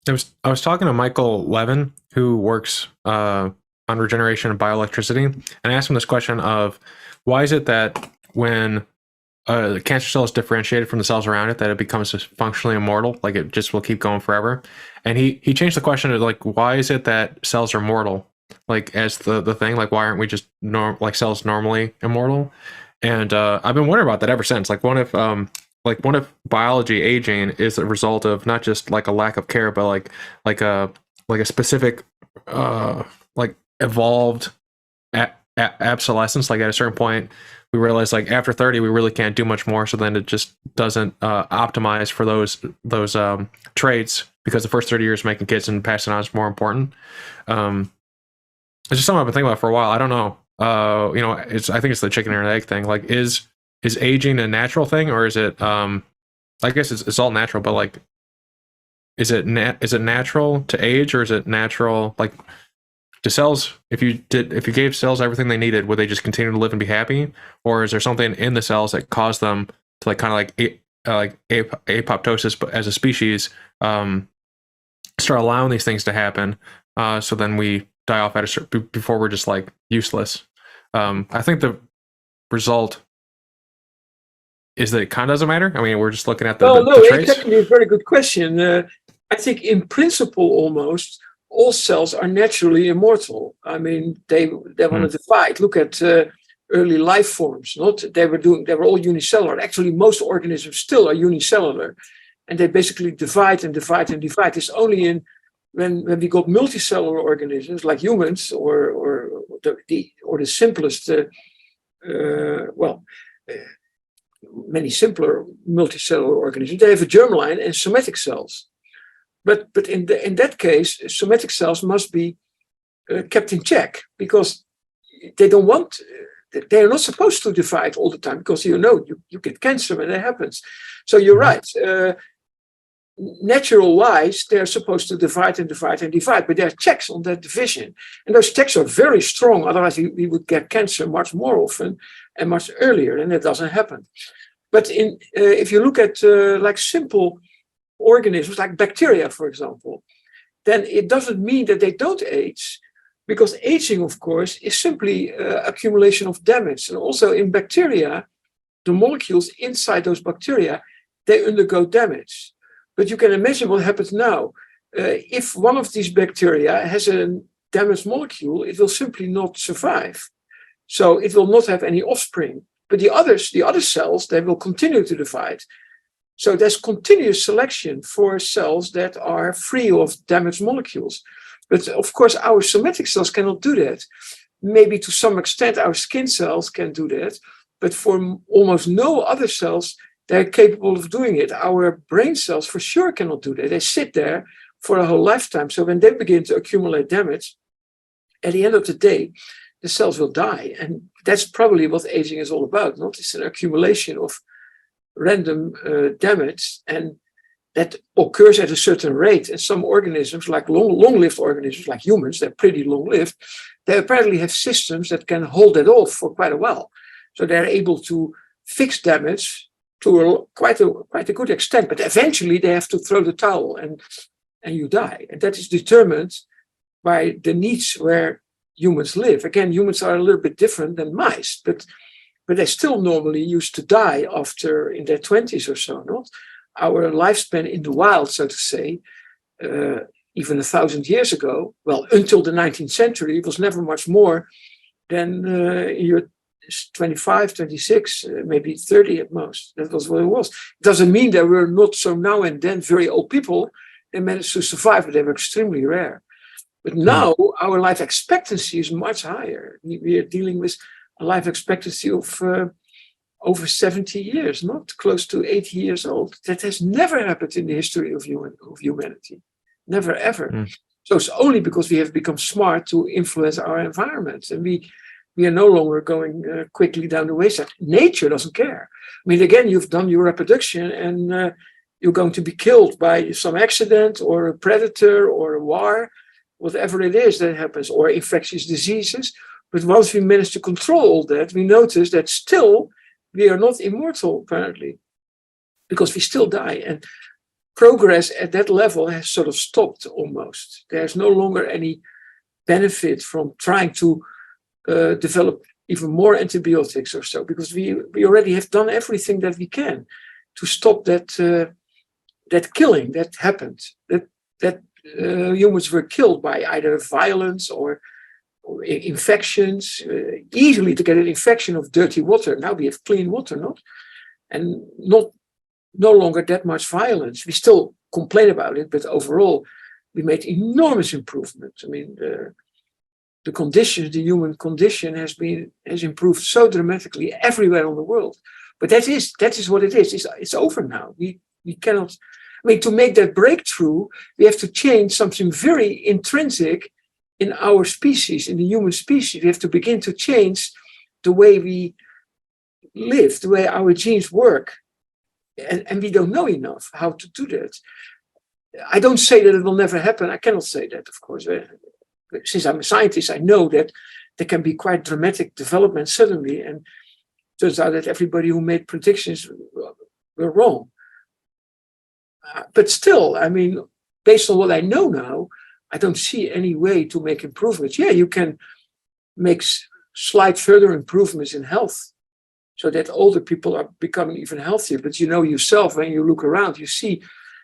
I was talking to Michael Levin, who works on regeneration and bioelectricity, and I asked him this question of why is it that when the cancer cell is differentiated from the cells around it, that it becomes functionally immortal, like it just will keep going forever. And he changed the question to like, why is it that cells are mortal? Like as the thing, like why aren't we just cells normally immortal? And I've been wondering about that ever since. Like what if biology aging is a result of not just like a lack of care, but like a specific like evolved obsolescence. Like at a certain point, we realize like after 30, we really can't do much more. So then it just doesn't optimize for those traits, because the first 30 years making kids and passing on is more important. It's just something I've been thinking about for a while. I don't know. I think it's the chicken and egg thing. Like, is aging a natural thing, or is it? I guess it's all natural, but like, is it natural to age, or is it natural? Like, do cells, if you gave cells everything they needed, would they just continue to live and be happy, or is there something in the cells that caused them to like kind of like apoptosis, but as a species, start allowing these things to happen, so then we die off before we're just like useless? I think the result is that it kind of doesn't matter. I mean, we're just looking at the traits. It's actually a very good question. I think in principle, almost all cells are naturally immortal. I mean, they want to divide. Look at early life forms. They were all unicellular. Actually, most organisms still are unicellular, and they basically divide and divide and divide. It's only when we got multicellular organisms like humans or the simplest, many simpler multicellular organisms, they have a germline and somatic cells. But in that case, somatic cells must be kept in check, because they don't want. They are not supposed to divide all the time, because you get cancer when that happens. So you're right. Natural wise, they're supposed to divide and divide and divide, but there are checks on that division, and those checks are very strong. Otherwise, we would get cancer much more often and much earlier, and that doesn't happen. But if you look at like simple organisms like bacteria, for example, then it doesn't mean that they don't age, because aging, of course, is simply accumulation of damage. And also in bacteria, the molecules inside those bacteria, they undergo damage. But you can imagine what happens now. If one of these bacteria has a damaged molecule, it will simply not survive. So it will not have any offspring. But the other cells, they will continue to divide. So there's continuous selection for cells that are free of damaged molecules. But of course, our somatic cells cannot do that. Maybe to some extent, our skin cells can do that. But for almost no other cells, they're capable of doing it. Our brain cells for sure cannot do that. They sit there for a whole lifetime. So when they begin to accumulate damage, at the end of the day, the cells will die. And that's probably what aging is all about. It's an accumulation of random damage, and that occurs at a certain rate. And some organisms, like long-lived organisms, like humans, they're pretty long-lived, they apparently have systems that can hold it off for quite a while. So they're able to fix damage to quite a good extent, but eventually they have to throw the towel and you die. And that is determined by the niche where humans live. Again, humans are a little bit different than mice, but they still normally used to die after in their 20s or so. Not our lifespan in the wild, so to say, even 1,000 years ago, well, until the 19th century, it was never much more than your 25, 26, maybe 30 at most. That was what it was. It doesn't mean that we're not so now and then very old people. They managed to survive, but they were extremely rare. But now our life expectancy is much higher. We are dealing with a life expectancy of over 70 years, not close to 80 years old. That has never happened in the history of humanity. Never, ever. So it's only because we have become smart to influence our environment. And we are no longer going quickly down the wayside. Nature doesn't care. I mean, again, you've done your reproduction and you're going to be killed by some accident or a predator or a war, whatever it is that happens, or infectious diseases. But once we manage to control all that, we notice that still we are not immortal, apparently, because we still die. And progress at that level has sort of stopped almost. There's no longer any benefit from trying to develop even more antibiotics or so, because we already have done everything that we can to stop that killing that happened. That humans were killed by either violence or infections, easily to get an infection of dirty water. Now we have clean water, and no longer that much violence. We still complain about it, but overall we made enormous improvements. I mean, the conditions, the human condition has improved so dramatically everywhere in the world. But that is what it is. It's over now. We cannot. I mean, to make that breakthrough, we have to change something very intrinsic in our species, in the human species. We have to begin to change the way we live, the way our genes work. And we don't know enough how to do that. I don't say that it will never happen. I cannot say that, of course. since I'm a scientist, I know that there can be quite dramatic developments suddenly, and it turns out that everybody who made predictions were wrong. But still, I mean, based on what I know now, I don't see any way to make improvements. Yeah, you can make slight further improvements in health so that older people are becoming even healthier. But you know yourself, when you look around, you see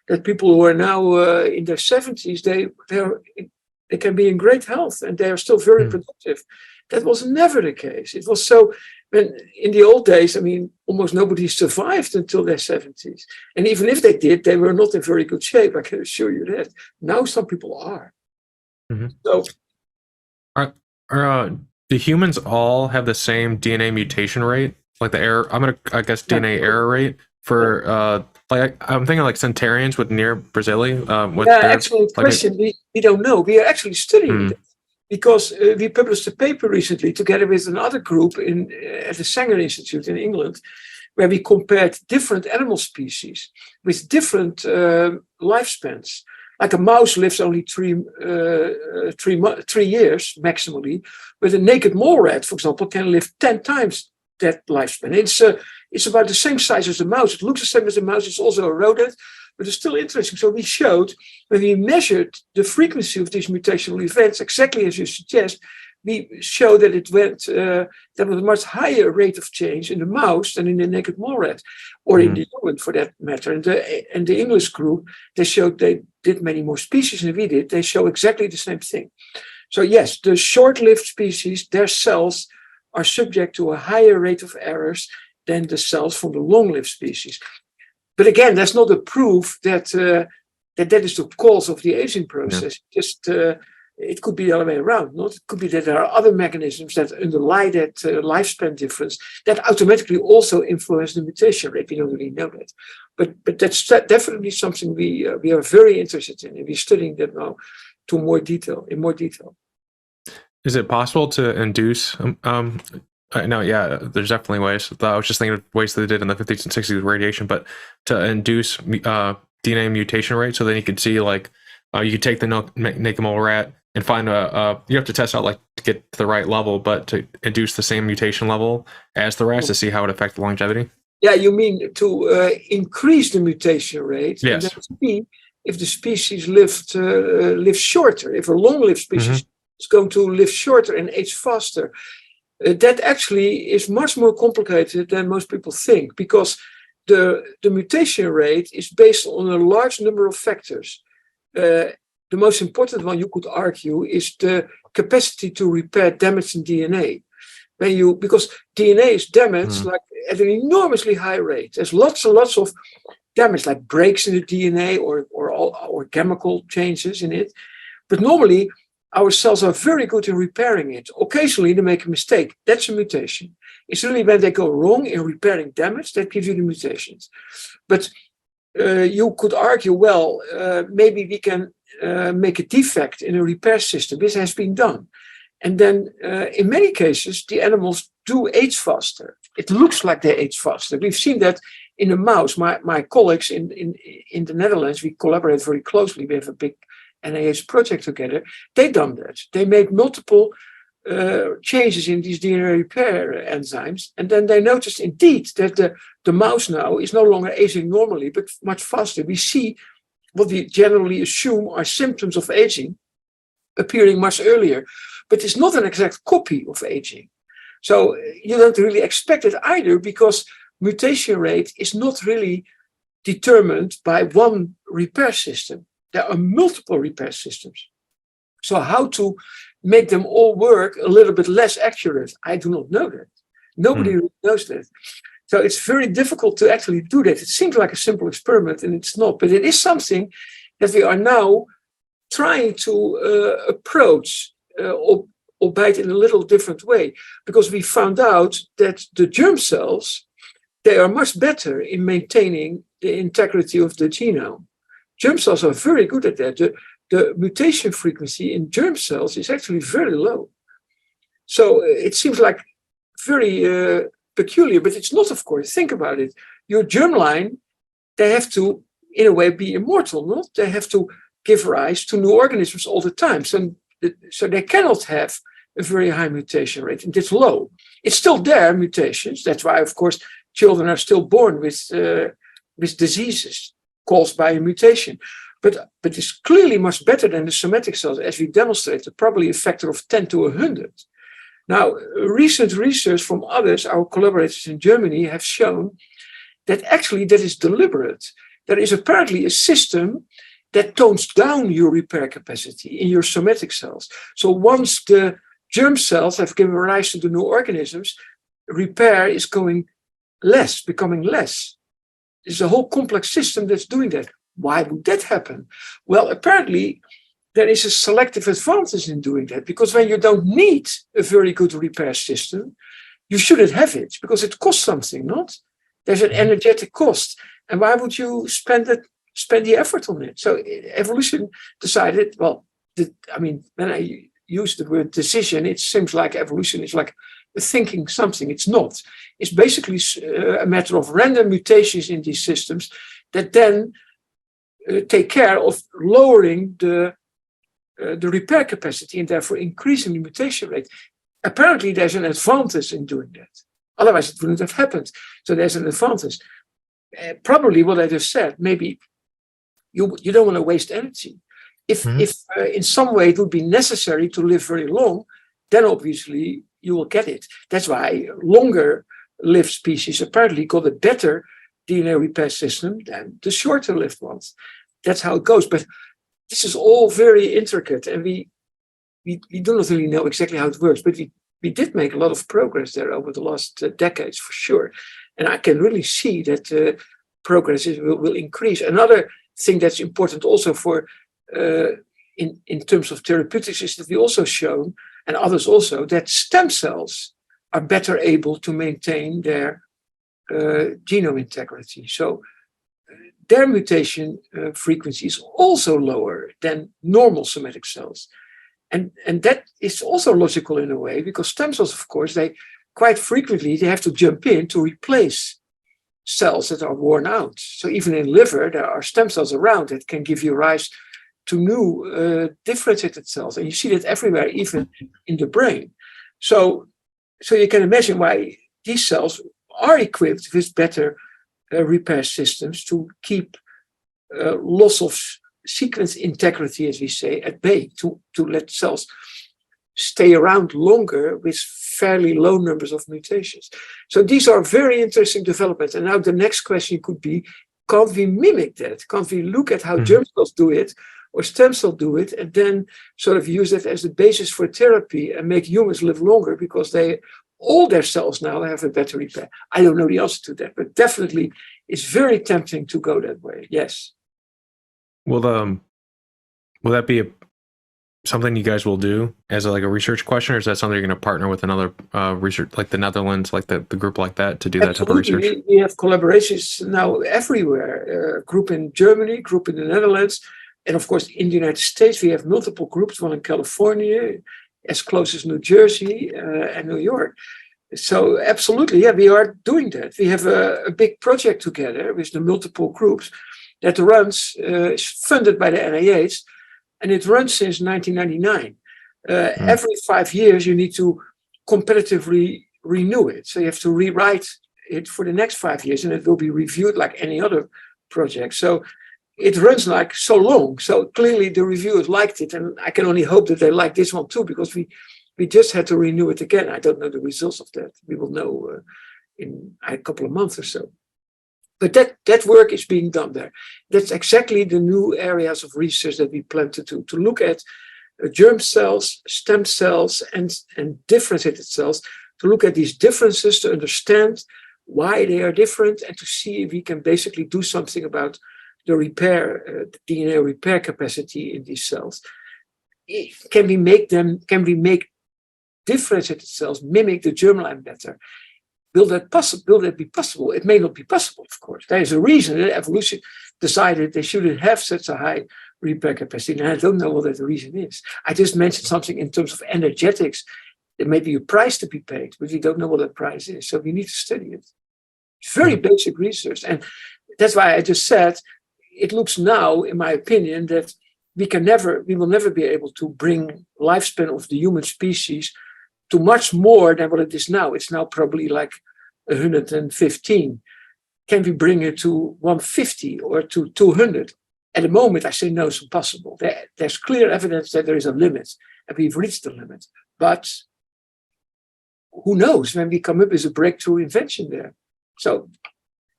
that people who are now in their 70s, they can be in great health and they are still very productive. That was never the case. It was so, when in the old days, I mean, almost nobody survived until their 70s. And even if they did, they were not in very good shape, I can assure you that. Now some people are. Mm-hmm. So, do humans all have the same DNA mutation rate? Like the error, I guess DNA error rate for like I'm thinking like Centaurians with Nir Barzilai. Excellent question. We don't know. We are actually studying that because we published a paper recently together with another group at the Sanger Institute in England, where we compared different animal species with different lifespans. Like a mouse lives only 3 years maximally, but a naked mole rat, for example, can live 10 times that lifespan. It's about the same size as a mouse. It looks the same as a mouse. It's also a rodent, but it's still interesting. So we showed, when we measured the frequency of these mutational events, exactly as you suggest, we showed that it went, there was a much higher rate of change in the mouse than in the naked mole rat, or in the human for that matter. And the English group, they showed they did many more species than we did. They show exactly the same thing. So yes, the short-lived species, their cells are subject to a higher rate of errors than the cells from the long-lived species. But again, that's not a proof that that is the cause of the aging process. Just it could be the other way around. Not? It could be that there are other mechanisms that underlie that lifespan difference that automatically also influence the mutation rate. We don't really know that, but that's definitely something we are very interested in, and we're studying that now in more detail. Is it possible to induce? No, yeah, there's definitely ways. I was just thinking of ways that they did in the 50s and 60s with radiation, but to induce DNA mutation rate, so then you could see like you could take the naked mole rat and find you have to test out like to get to the right level, but to induce the same mutation level as the rats to see how it affects longevity. Yeah, you mean to increase the mutation rate? Yes. And then see if the species lives shorter. If a long-lived species is going to live shorter and age faster. That actually is much more complicated than most people think, because the mutation rate is based on a large number of factors. The most important one, you could argue, is the capacity to repair damage in DNA. Because DNA is damaged like at an enormously high rate. There's lots and lots of damage, like breaks in the DNA or chemical changes in it. But normally, our cells are very good in repairing it. Occasionally, they make a mistake. That's a mutation. It's really when they go wrong in repairing damage that gives you the mutations. But you could argue, well, maybe we can make a defect in a repair system. This has been done. And then in many cases, the animals do age faster. It looks like they age faster. We've seen that in a mouse. My colleagues in the Netherlands, we collaborate very closely. We have a big NIH project together. They done that. They made multiple changes in these DNA repair enzymes, and then they noticed indeed that the mouse now is no longer aging normally, but much faster. We see what we generally assume are symptoms of aging appearing much earlier, but it's not an exact copy of aging. So you don't really expect it either, because mutation rate is not really determined by one repair system. There are multiple repair systems. So how to make them all work a little bit less accurate, I do not know that. Nobody really knows that. So it's very difficult to actually do that. It seems like a simple experiment, and it's not. But it is something that we are now trying to approach, albeit in a little different way, because we found out that the germ cells, they are much better in maintaining the integrity of the genome. Germ cells are very good at that. The mutation frequency in germ cells is actually very low. So it seems like very peculiar, but it's not, of course. Think about it. Your germline, they have to, in a way, be immortal, not? They have to give rise to new organisms all the time. So so they cannot have a very high mutation rate, and it's low. It's still there, mutations. That's why, of course, children are still born with diseases caused by a mutation. But it's clearly much better than the somatic cells, as we demonstrated, probably a factor of 10 to 100. Now, recent research from others, our collaborators in Germany, have shown that actually that is deliberate. There is apparently a system that tones down your repair capacity in your somatic cells. So once the germ cells have given rise to the new organisms, repair is becoming less. It's a whole complex system that's doing that. Why would that happen? Well, apparently there is a selective advantage in doing that, because when you don't need a very good repair system, you shouldn't have it because it costs something, not? There's an energetic cost. And why would you spend the effort on it? So evolution decided, when I use the word decision, it seems like evolution is like thinking something. It's not. It's basically a matter of random mutations in these systems that then take care of lowering the repair capacity and therefore increasing the mutation rate. Apparently, there's an advantage in doing that. Otherwise, it wouldn't have happened. So there's an advantage. Probably what I just said, maybe you don't want to waste energy. If in some way it would be necessary to live very long, then obviously you will get it. That's why longer lived species apparently got a better DNA repair system than the shorter lived ones. That's how it goes. But this is all very intricate, and we do not really know exactly how it works, but we did make a lot of progress there over the last decades for sure. And I can really see that progress will increase. Another thing that's important also for in terms of therapeutics is that we also shown, and others also, that stem cells are better able to maintain their genome integrity. So their mutation frequency is also lower than normal somatic cells. And that is also logical in a way, because stem cells, of course, they quite frequently they have to jump in to replace cells that are worn out. So even in liver, there are stem cells around that can give you rise to new differentiated cells. And you see that everywhere, even in the brain. So you can imagine why these cells are equipped with better repair systems to keep loss of sequence integrity, as we say, at bay, to let cells stay around longer with fairly low numbers of mutations. So these are very interesting developments. And now the next question could be, can't we mimic that? Can't we look at how germ cells do it or stem cells do it, and then sort of use that as the basis for therapy and make humans live longer because all their cells now have a better repair? I don't know the answer to that, but definitely it's very tempting to go that way. Yes. Will that be something you guys will do as a research question, or is that something you're going to partner with another research, like the Netherlands, like the group like that, to do that type of research? We have collaborations now everywhere. Group in Germany, group in the Netherlands, and of course in the United States we have multiple groups. One in California, as close as New Jersey and New York. So absolutely, yeah, we are doing that. We have a big project together with the multiple groups that runs, is funded by the NIH, and it runs since 1999. Every 5 years, you need to competitively renew it. So you have to rewrite it for the next 5 years, and it will be reviewed like any other project. So it runs like so long. So clearly the reviewers liked it, and I can only hope that they like this one too, because we just had to renew it again. I don't know the results of that. We will know in a couple of months or so. But that work is being done there. That's exactly the new areas of research that we plan to do, to look at germ cells, stem cells, and differentiated cells, to look at these differences, to understand why they are different, and to see if we can basically do something about the repair, the DNA repair capacity in these cells. Can we make differentiated cells mimic the germline better? Will that be possible? It may not be possible, of course. There is a reason that evolution decided they shouldn't have such a high repair capacity, and I don't know what that reason is. I just mentioned something in terms of energetics. There may be a price to be paid, but we don't know what that price is, so we need to study it. It's very basic research, and that's why I just said it looks now, in my opinion, that we will never be able to bring lifespan of the human species to much more than what it is now. It's now probably like 115. Can we bring it to 150 or to 200? At the moment, I say no, it's impossible. There's clear evidence that there is a limit, and we've reached the limit. But who knows when we come up with a breakthrough invention there? So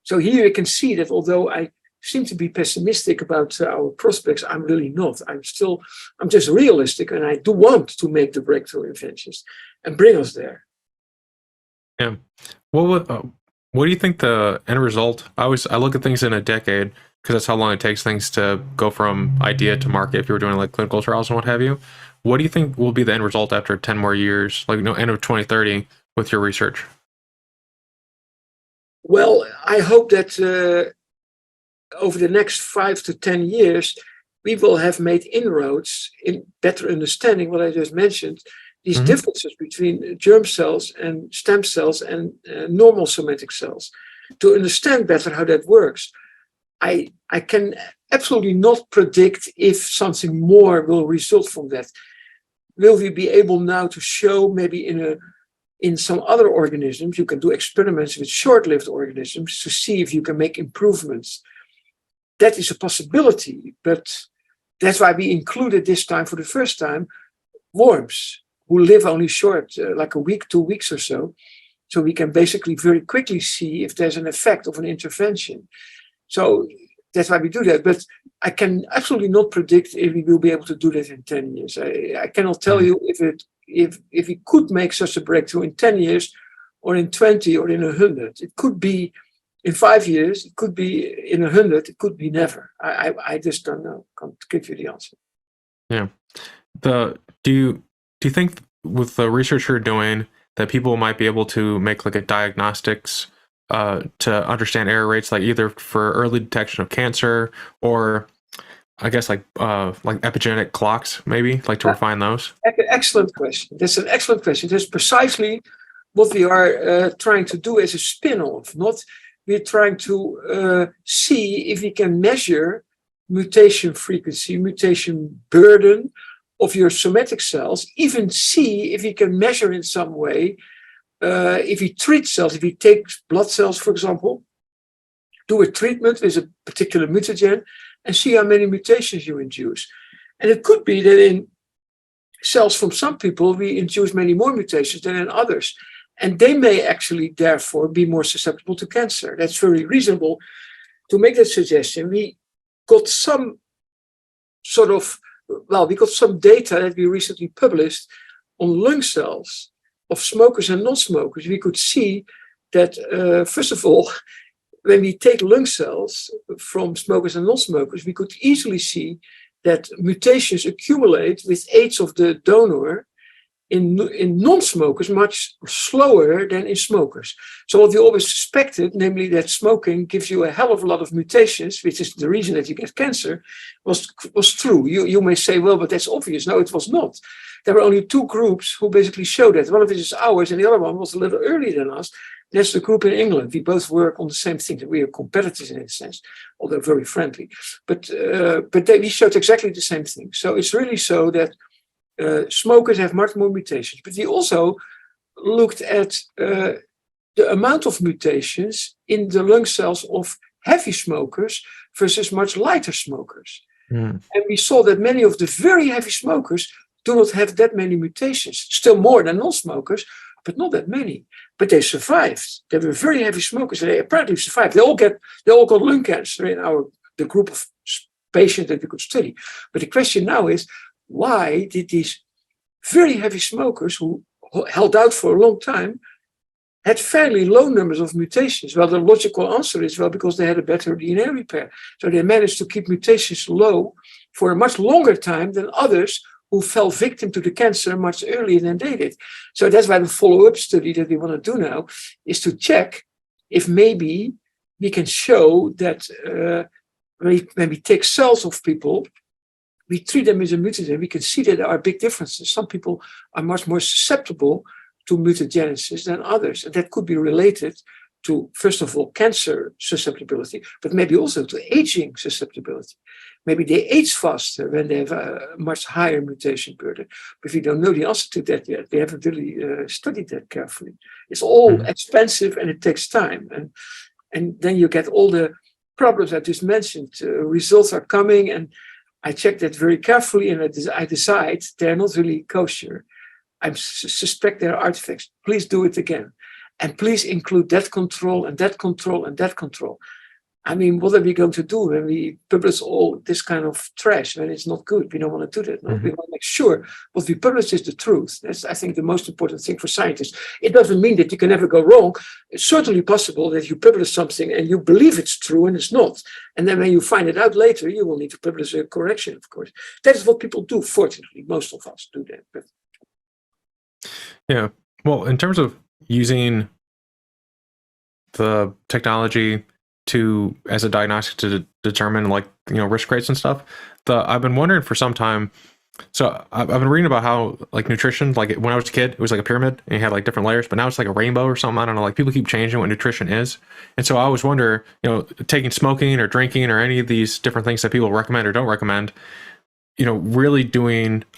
here you can see that although I seem to be pessimistic about our prospects, I'm really not. I'm just realistic, and I do want to make the breakthrough inventions and bring us there. Yeah. What do you think the end result? I look at things in a decade because that's how long it takes things to go from idea to market. If you were doing like clinical trials and what have you, what do you think will be the end result after 10 more years, like end of 2030, with your research? Well, I hope that over the next 5 to 10 years, we will have made inroads in better understanding what I just mentioned, these differences between germ cells and stem cells and normal somatic cells, to understand better how that works. I can absolutely not predict if something more will result from that. Will we be able now to show maybe in some other organisms, you can do experiments with short-lived organisms to see if you can make improvements. That is a possibility, but that's why we included this time for the first time worms who live only short, like a week, 2 weeks or so. So we can basically very quickly see if there's an effect of an intervention. So that's why we do that. But I can absolutely not predict if we will be able to do that in 10 years. I cannot tell you if we could make such a breakthrough in 10 years or in 20 or in 100. It could be in 5 years, it could be in 100, it could be never. I just don't know. Can't give you the answer. Yeah. Do you think with the research you're doing that people might be able to make like a diagnostics to understand error rates, like either for early detection of cancer or I guess like epigenetic clocks, maybe, like to refine those? Excellent question. That's an excellent question. That's precisely what we are trying to do as a spin-off. We're trying to see if we can measure mutation frequency, mutation burden of your somatic cells, even see if we can measure in some way, if we treat cells, if we take blood cells, for example, do a treatment with a particular mutagen and see how many mutations you induce. And it could be that in cells from some people, we induce many more mutations than in others. And they may actually, therefore, be more susceptible to cancer. That's very reasonable to make that suggestion. We got some data that we recently published on lung cells of smokers and non-smokers. We could see that, first of all, when we take lung cells from smokers and non-smokers, we could easily see that mutations accumulate with age of the donor in non-smokers much slower than in smokers. So what we always suspected, namely that smoking gives you a hell of a lot of mutations, which is the reason that you get cancer, was true. You may say, well, but that's obvious. No, it was not. There were only 2 groups who basically showed that. One of it is ours, and the other one was a little earlier than us. That's the group in England. We both work on the same thing. We are competitors in a sense, although very friendly. But we showed exactly the same thing. So it's really so that smokers have much more mutations. But we also looked at the amount of mutations in the lung cells of heavy smokers versus much lighter smokers. And we saw that many of the very heavy smokers do not have that many mutations, still more than non-smokers, but not that many. But they survived. They were very heavy smokers, and they apparently survived. They all got lung cancer in the group of patients that we could study. But the question now is, why did these very heavy smokers who held out for a long time had fairly low numbers of mutations? Well, the logical answer is, well, because they had a better DNA repair. So they managed to keep mutations low for a much longer time than others who fell victim to the cancer much earlier than they did. So that's why the follow-up study that we want to do now is to check if maybe we can show that when we take cells of people, we treat them as a mutagen, we can see that there are big differences. Some people are much more susceptible to mutagenesis than others. And that could be related to, first of all, cancer susceptibility, but maybe also to aging susceptibility. maybe they age faster when they have a much higher mutation burden. But we don't know the answer to that yet. We haven't really studied that carefully. It's all expensive and it takes time. And then you get all the problems I just mentioned. Results are coming, and I check that very carefully, and I decide they're not really kosher. I suspect they're artifacts. Please do it again. And please include that control and that control and that control. I mean, what are we going to do when we publish all this kind of trash when it's not good? We don't want to do that. No? We want to make sure what we publish is the truth. That's, I think, the most important thing for scientists. It doesn't mean that you can never go wrong. It's certainly possible that you publish something and you believe it's true and it's not. And then when you find it out later, you will need to publish a correction, of course. That is what people do, fortunately. Most of us do that. But... Yeah. Well, in terms of using the technology as a diagnostic to determine risk rates and stuff, I've been wondering for some time. So I've been reading about how nutrition, when I was a kid, it was like a pyramid and you had different layers, but now it's like a rainbow or something. I don't know, people keep changing what nutrition is. And so I always wonder, taking smoking or drinking or any of these different things that people recommend or don't recommend, really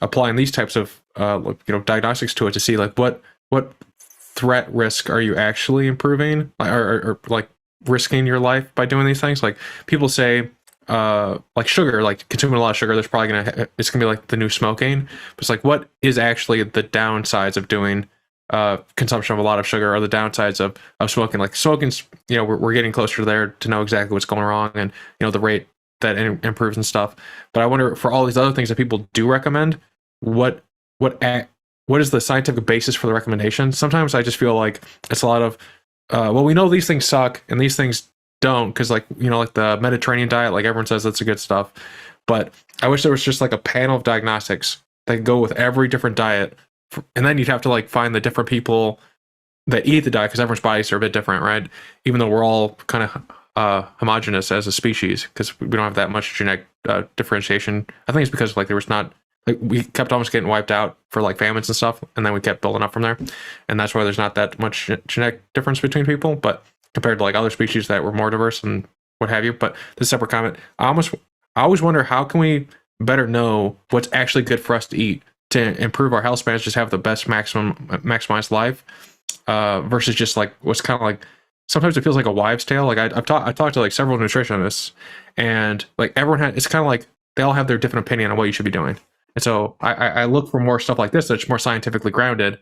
applying these types of diagnostics to it to see what threat risk are you actually improving or risking your life by doing these things. People say sugar, consuming a lot of sugar, it's gonna be the new smoking. But it's what is actually the downsides of doing consumption of a lot of sugar, or the downsides of smoking? Smoking's, we're getting closer to there to know exactly what's going wrong and the rate that improves and stuff. But I wonder, for all these other things that people do recommend, what is the scientific basis for the recommendation? Sometimes I just feel like it's a lot of we know these things suck and these things don't, because the Mediterranean diet, everyone says that's the good stuff. But I wish there was just a panel of diagnostics that could go with every different diet, and then you'd have to like find the different people that eat the diet, because everyone's bodies are a bit different, right? Even though we're all kind of homogenous as a species, because we don't have that much genetic differentiation. I think it's because like there was not, like, we kept almost getting wiped out for like famines and stuff, and then we kept building up from there, and that's why there's not that much genetic difference between people. But compared to like other species that were more diverse and what have you. But this is a separate comment. I always wonder, how can we better know what's actually good for us to eat to improve our health spans, just have the best maximized life, versus just like what's kind of like, sometimes it feels like a wives' tale. Like I've talked to like several nutritionists, and like everyone it's kind of like they all have their different opinion on what you should be doing. And so I look for more stuff like this that's more scientifically grounded,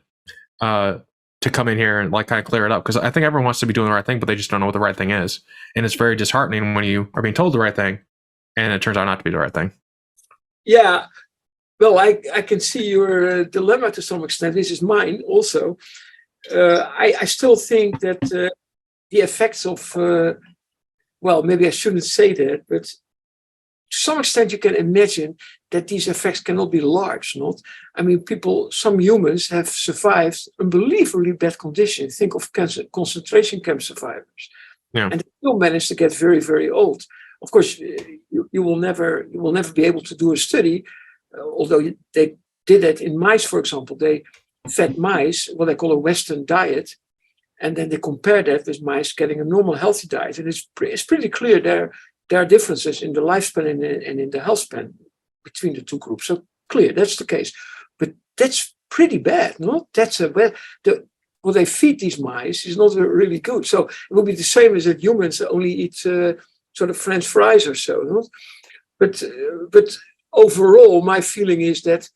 to come in here and like kind of clear it up, because I think everyone wants to be doing the right thing, but they just don't know what the right thing is, and it's very disheartening when you are being told the right thing and it turns out not to be the right thing. Yeah, well, I can see your dilemma to some extent. This is mine also. I still think that the effects of, well, maybe I shouldn't say that, but to some extent you can imagine that these effects cannot be large, not? I mean, some humans have survived unbelievably bad conditions. Think of concentration camp survivors. Yeah. And they still manage to get very, very old. Of course, you will never be able to do a study, although they did that in mice, for example. They fed mice what they call a Western diet, and then they compared that with mice getting a normal healthy diet. And it's pretty clear there are differences in the lifespan and in the health span between the two groups. So clear, that's the case. But that's pretty bad, no? What they feed these mice is not really good. So it will be the same as if humans only eat sort of French fries or so, no? But overall, my feeling is that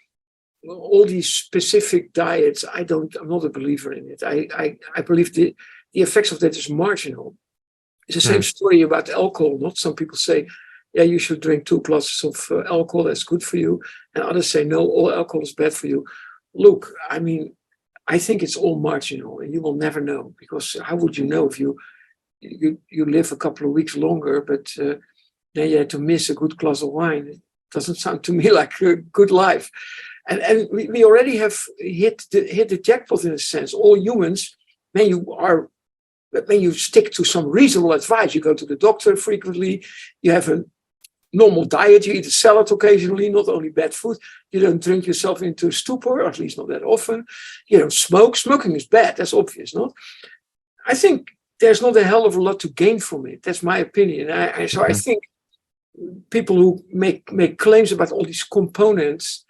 all these specific diets, I'm not a believer in it. I believe the effects of that is marginal. It's the same story about alcohol. Not some people say, yeah, you should drink 2 glasses of alcohol, that's good for you. And others say, no, all alcohol is bad for you. Look, I mean, I think it's all marginal, and you will never know, because how would you know if you live a couple of weeks longer, but then you had to miss a good glass of wine? It doesn't sound to me like a good life. And we already have hit the jackpot in a sense. All humans, when you stick to some reasonable advice, you go to the doctor frequently, you have a normal diet, you eat a salad occasionally, not only bad food, you don't drink yourself into a stupor, or at least not that often, you don't smoke. Smoking is bad, that's obvious, no? I think there's not a hell of a lot to gain from it. That's my opinion. I think people who make claims about all these components,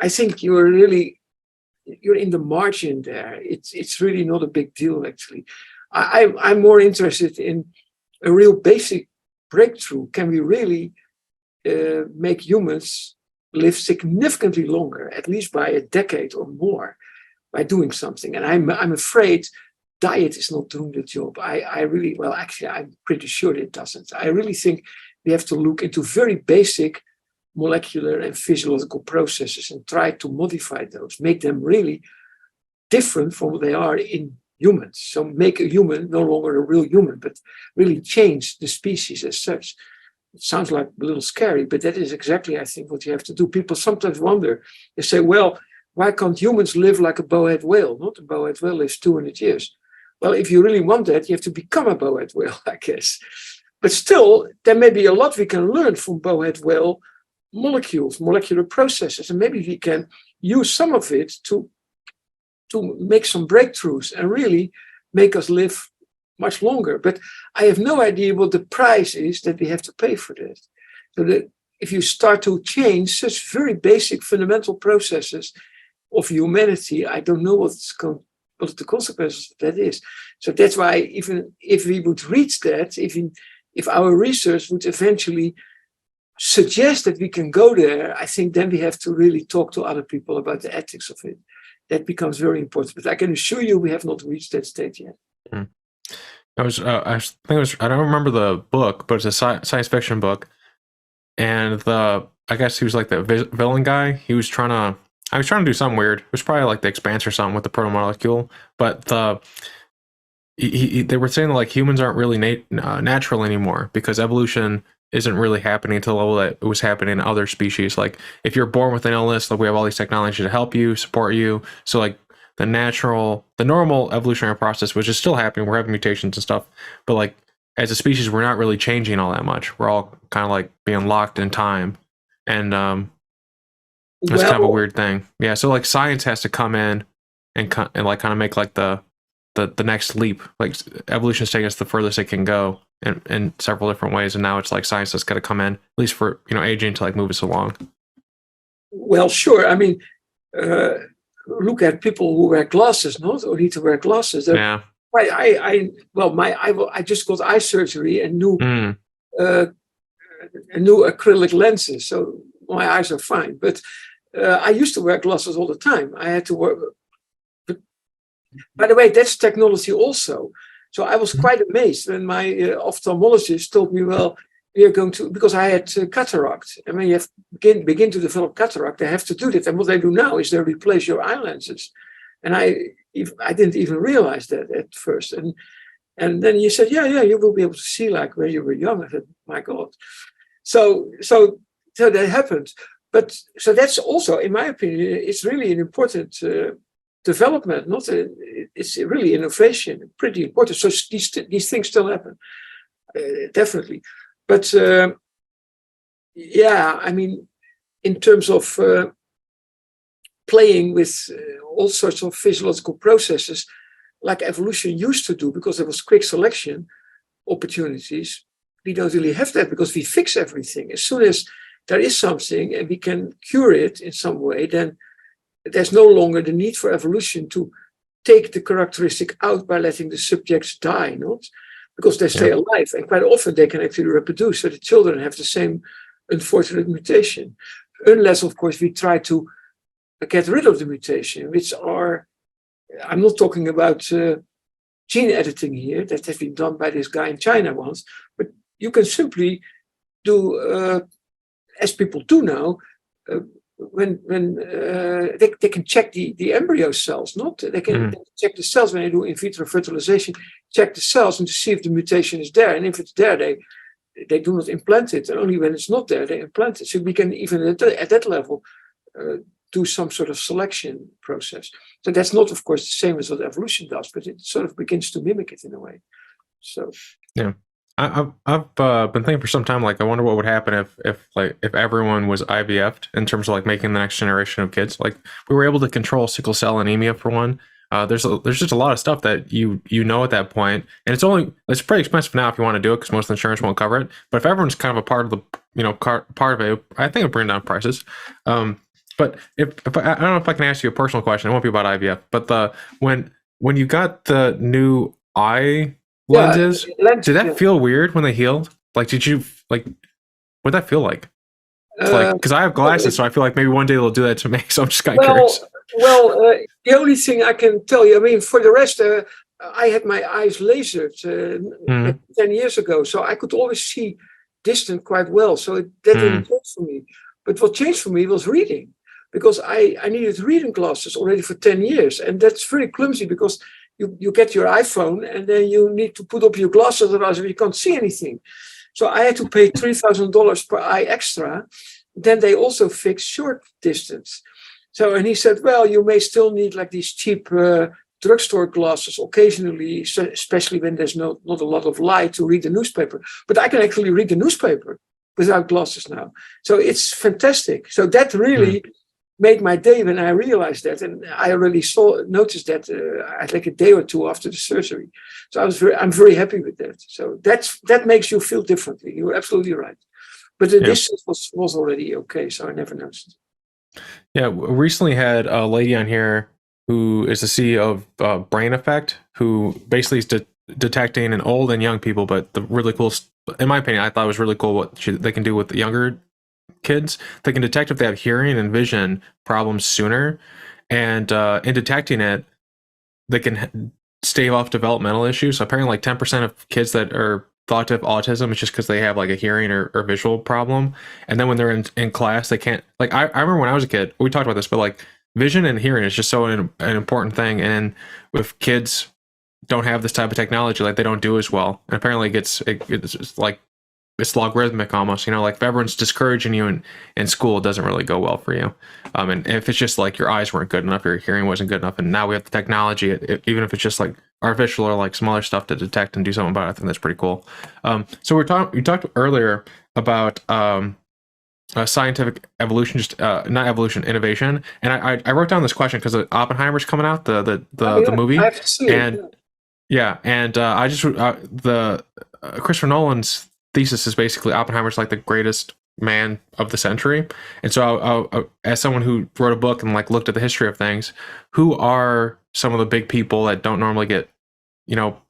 I think you're in the margin there. It's really not a big deal, actually. I'm more interested in a real basic breakthrough. Can we really make humans live significantly longer, at least by a decade or more, by doing something? And I'm afraid diet is not doing the job. Actually, I'm pretty sure it doesn't. I really think we have to look into very basic molecular and physiological processes and try to modify those, make them really different from what they are in humans. So make a human no longer a real human, but really change the species as such. It sounds like a little scary, but that is exactly, I think, what you have to do. People sometimes wonder, they say, well, why can't humans live like a bowhead whale? Not a bowhead whale lives 200 years. Well, if you really want that, you have to become a bowhead whale, I guess. But still, there may be a lot we can learn from bowhead whale molecules, molecular processes, and maybe we can use some of it to make some breakthroughs and really make us live much longer. But I have no idea what the price is that we have to pay for that. So that if you start to change such very basic fundamental processes of humanity, I don't know what the consequences of that is. So that's why even if we would reach that, if our research would eventually suggest that we can go there, I think then we have to really talk to other people about the ethics of it. That becomes very important. But I can assure you we have not reached that stage yet. Mm. I don't remember the book, but it's a science fiction book. And I guess he was like the villain guy. I was trying to do something weird. It was probably like the Expanse or something with the protomolecule. But they were saying that like humans aren't really natural anymore because evolution isn't really happening to the level that it was happening in other species. Like if you're born with an illness, like we have all these technology to help you, support you. So like the normal evolutionary process, which is still happening, we're having mutations and stuff. But like as a species, we're not really changing all that much. We're all kind of like being locked in time. And that's kind of a weird thing. Yeah. So like science has to come in and like kind of make like the next leap. Like evolution's taking us the furthest it can go in several different ways, and now it's like science has got to come in, at least for aging, to like move us along. Well, sure. I mean, look at people who wear glasses, or need to wear glasses. Yeah. I just got eye surgery and new acrylic lenses, so my eyes are fine. But I used to wear glasses all the time. I had to wear. But, by the way, that's technology also. So I was quite amazed when my ophthalmologist told me, well, we are going to, because I had cataract. I mean, you have begin to develop cataract, they have to do that. And what they do now is they replace your eye lenses. And I didn't even realize that at first. And then he said, yeah, you will be able to see like when you were young. I said, my God. So that happened. But so that's also, in my opinion, it's really an important development. It's really innovation, pretty important. So these things still happen, definitely. But I mean, in terms of playing with all sorts of physiological processes, like evolution used to do, because there was quick selection opportunities, we don't really have that because we fix everything. As soon as there is something and we can cure it in some way, then there's no longer the need for evolution to take the characteristic out by letting the subjects die, because they stay alive, and quite often they can actually reproduce. So the children have the same unfortunate mutation, unless, of course, we try to get rid of the mutation, which are, I'm not talking about gene editing here, that has been done by this guy in China once, but you can simply do, as people do now, when they can check the embryo cells, they can check the cells when they do in vitro fertilization, check the cells and to see if the mutation is there. And if it's there, they do not implant it. And only when it's not there, they implant it. So we can even at that level do some sort of selection process. So that's not, of course, the same as what evolution does, but it sort of begins to mimic it in a way. So yeah. I've been thinking for some time, like, I wonder what would happen if everyone was IVF'd in terms of like making the next generation of kids. Like, we were able to control sickle cell anemia for one. There's just a lot of stuff that you know at that point, and it's pretty expensive now if you want to do it because most of the insurance won't cover it. But if everyone's kind of a part of the part of it, I think it'll bring down prices. But if I don't know if I can ask you a personal question, it won't be about IVF. But when you got the new eye lenses, did that feel weird when they healed? Like, did you like? What'd that feel like? Because I have glasses, so I feel like maybe one day they'll do that to me. So I'm just kind of curious. Well, the only thing I can tell you, I mean, for the rest, I had my eyes lasered 10 years ago, so I could always see distant quite well. So that didn't change for me. But what changed for me was reading, because I needed reading glasses already for 10 years. And that's very clumsy because you get your iPhone and then you need to put up your glasses, otherwise you can't see anything. So I had to pay $3,000 per eye extra. Then they also fixed short distance. So, and he said, well, you may still need like these cheap drugstore glasses occasionally, especially when there's not a lot of light to read the newspaper. But I can actually read the newspaper without glasses now. So it's fantastic. So that really made my day when I realized that. And I already noticed that like a day or two after the surgery. So I'm very happy with that. So that makes you feel differently. You're absolutely right. But the distance was already okay, so I never noticed. Yeah, we recently had a lady on here who is the CEO of Brain Effect, who basically is detecting in old and young people. But the really cool, in my opinion, I thought it was really cool what they can do with the younger kids. They can detect if they have hearing and vision problems sooner, and in detecting it, they can stave off developmental issues. So apparently, like 10% of kids that are thought to have autism is just because they have like a hearing or visual problem, and then when they're in class, they can't. Like I remember when I was a kid, we talked about this, but like vision and hearing is just so an important thing, and if kids don't have this type of technology, like they don't do as well, and apparently it's like it's logarithmic almost, like if everyone's discouraging you in school, it doesn't really go well for you. And if it's just like your eyes weren't good enough, your hearing wasn't good enough, and now we have the technology, even if it's just like artificial or like some other stuff to detect and do something about it, I think that's pretty cool. So we talked earlier about scientific evolution, just not evolution, innovation. And I wrote down this question because Oppenheimer's coming out, the movie. I have to see it. I just Christopher Nolan's thesis is basically Oppenheimer's like the greatest man of the century. And so I, as someone who wrote a book and like looked at the history of things, who are some of the big people that don't normally get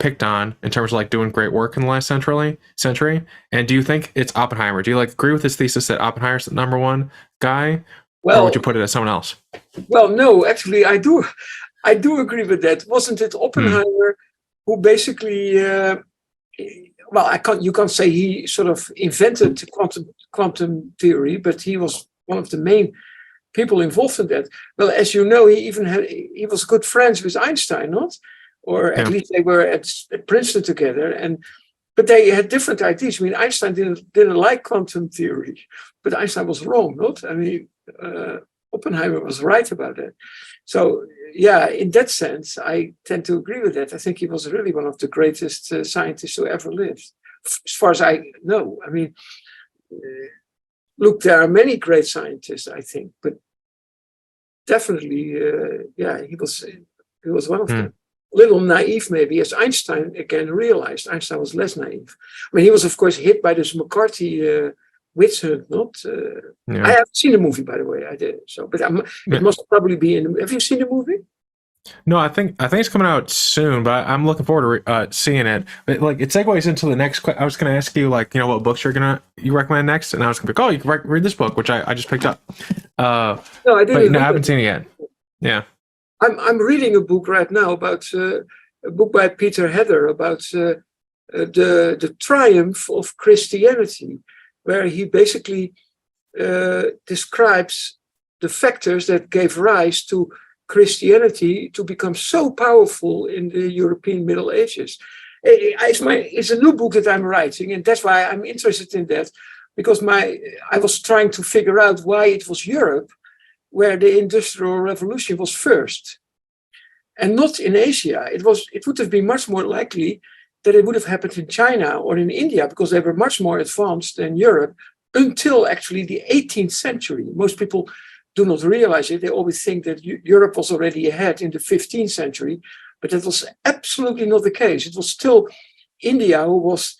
picked on in terms of like doing great work in the last century? And do you think it's Oppenheimer? Do you like agree with this thesis that Oppenheimer's the number one guy? Or would you put it as someone else? Well, no, actually I do agree with that. Wasn't it Oppenheimer who basically you can't say he sort of invented quantum theory, but he was one of the main people involved in that. Well, as you know, he was good friends with Einstein, not? Or at least they were at Princeton together, but they had different ideas. I mean, Einstein didn't like quantum theory, but Einstein was wrong, not? I mean, Oppenheimer was right about that. So, yeah, in that sense, I tend to agree with that. I think he was really one of the greatest scientists who ever lived, as far as I know. I mean, look, there are many great scientists, I think, but definitely, he was one of them. A little naive, maybe, as Einstein again realized. Einstein was less naive. I mean, he was, of course, hit by this McCarthy witch hunt, not? I haven't seen the movie, by the way. I did. So, but it must probably be in. Have you seen the movie? No, I think it's coming out soon, but I'm looking forward to seeing it. But like, it segues into the next. I was going to ask you, like, what books you recommend next, and I was going to be, you can read this book, which I just picked up. No, I didn't. But I haven't seen it yet. Yeah. I'm reading a book right now about a book by Peter Heather about the triumph of Christianity, where he basically describes the factors that gave rise to Christianity to become so powerful in the European Middle Ages. It's a new book that I'm writing, and that's why I'm interested in that, because I was trying to figure out why it was Europe where the Industrial Revolution was first, and not in Asia. It would have been much more likely that it would have happened in China or in India, because they were much more advanced than Europe until actually the 18th century. Most people do not realize it. They always think that Europe was already ahead in the 15th century, but that was absolutely not the case. It was still India who was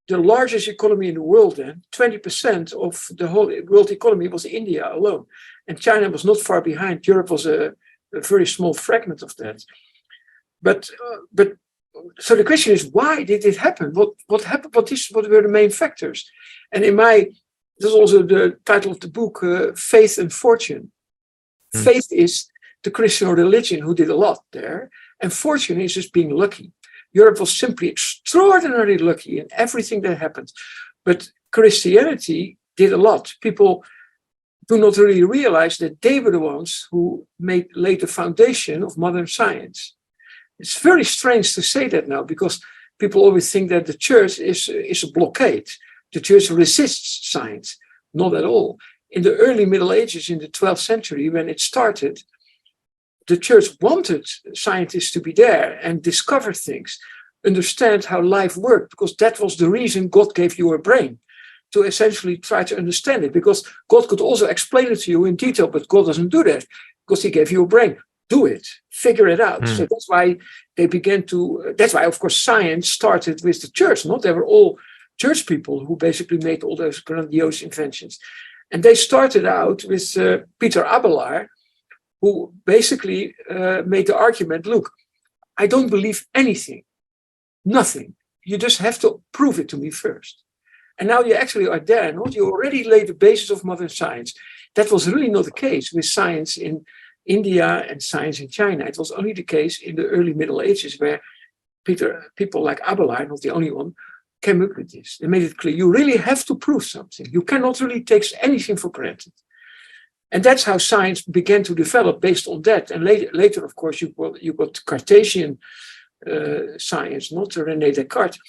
the largest economy in the world then. 20% of the whole world economy was India alone. And China was not far behind. Europe was a very small fragment of that. But so the question is, why did it happen? What happened? What were the main factors? And this is also the title of the book, Faith and Fortune. Faith is the Christian religion who did a lot there, and fortune is just being lucky. Europe was simply extraordinarily lucky in everything that happened. But Christianity did a lot. People do not really realize that they were the ones who laid the foundation of modern science. It's very strange to say that now, because people always think that the church is a blockade. The church resists science. Not at all. In the early Middle Ages, in the 12th century, when it started, the church wanted scientists to be there and discover things, understand how life worked, because that was the reason God gave you a brain, to essentially try to understand it, because God could also explain it to you in detail, but God doesn't do that because he gave you a brain. Do it, figure it out. So that's why that's why, of course, science started with the church. They were all church people who basically made all those grandiose inventions. And they started out with Peter Abelard, who basically made the argument, look, I don't believe anything, nothing. You just have to prove it to me first. And now you actually are there, you already laid the basis of modern science. That was really not the case with science in India and science in China. It was only the case in the early Middle Ages, where people like Abelard, not the only one, came up with this. They made it clear, you really have to prove something. You cannot really take anything for granted. And that's how science began to develop based on that. And later, of course, you got Cartesian science, not René Descartes,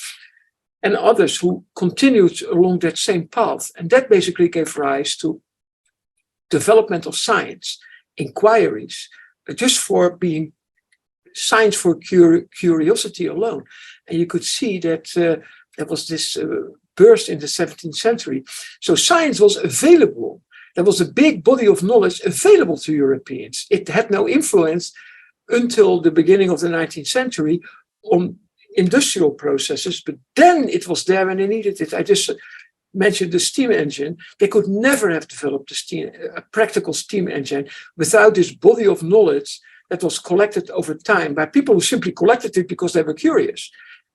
and others who continued along that same path. And that basically gave rise to development of science, inquiries, just for being science for curiosity alone. And you could see that there was this burst in the 17th century. So science was available. There was a big body of knowledge available to Europeans. It had no influence until the beginning of the 19th century on industrial processes, but then it was there when they needed it. I just mentioned the steam engine. They could never have developed a practical steam engine without this body of knowledge that was collected over time by people who simply collected it because they were curious.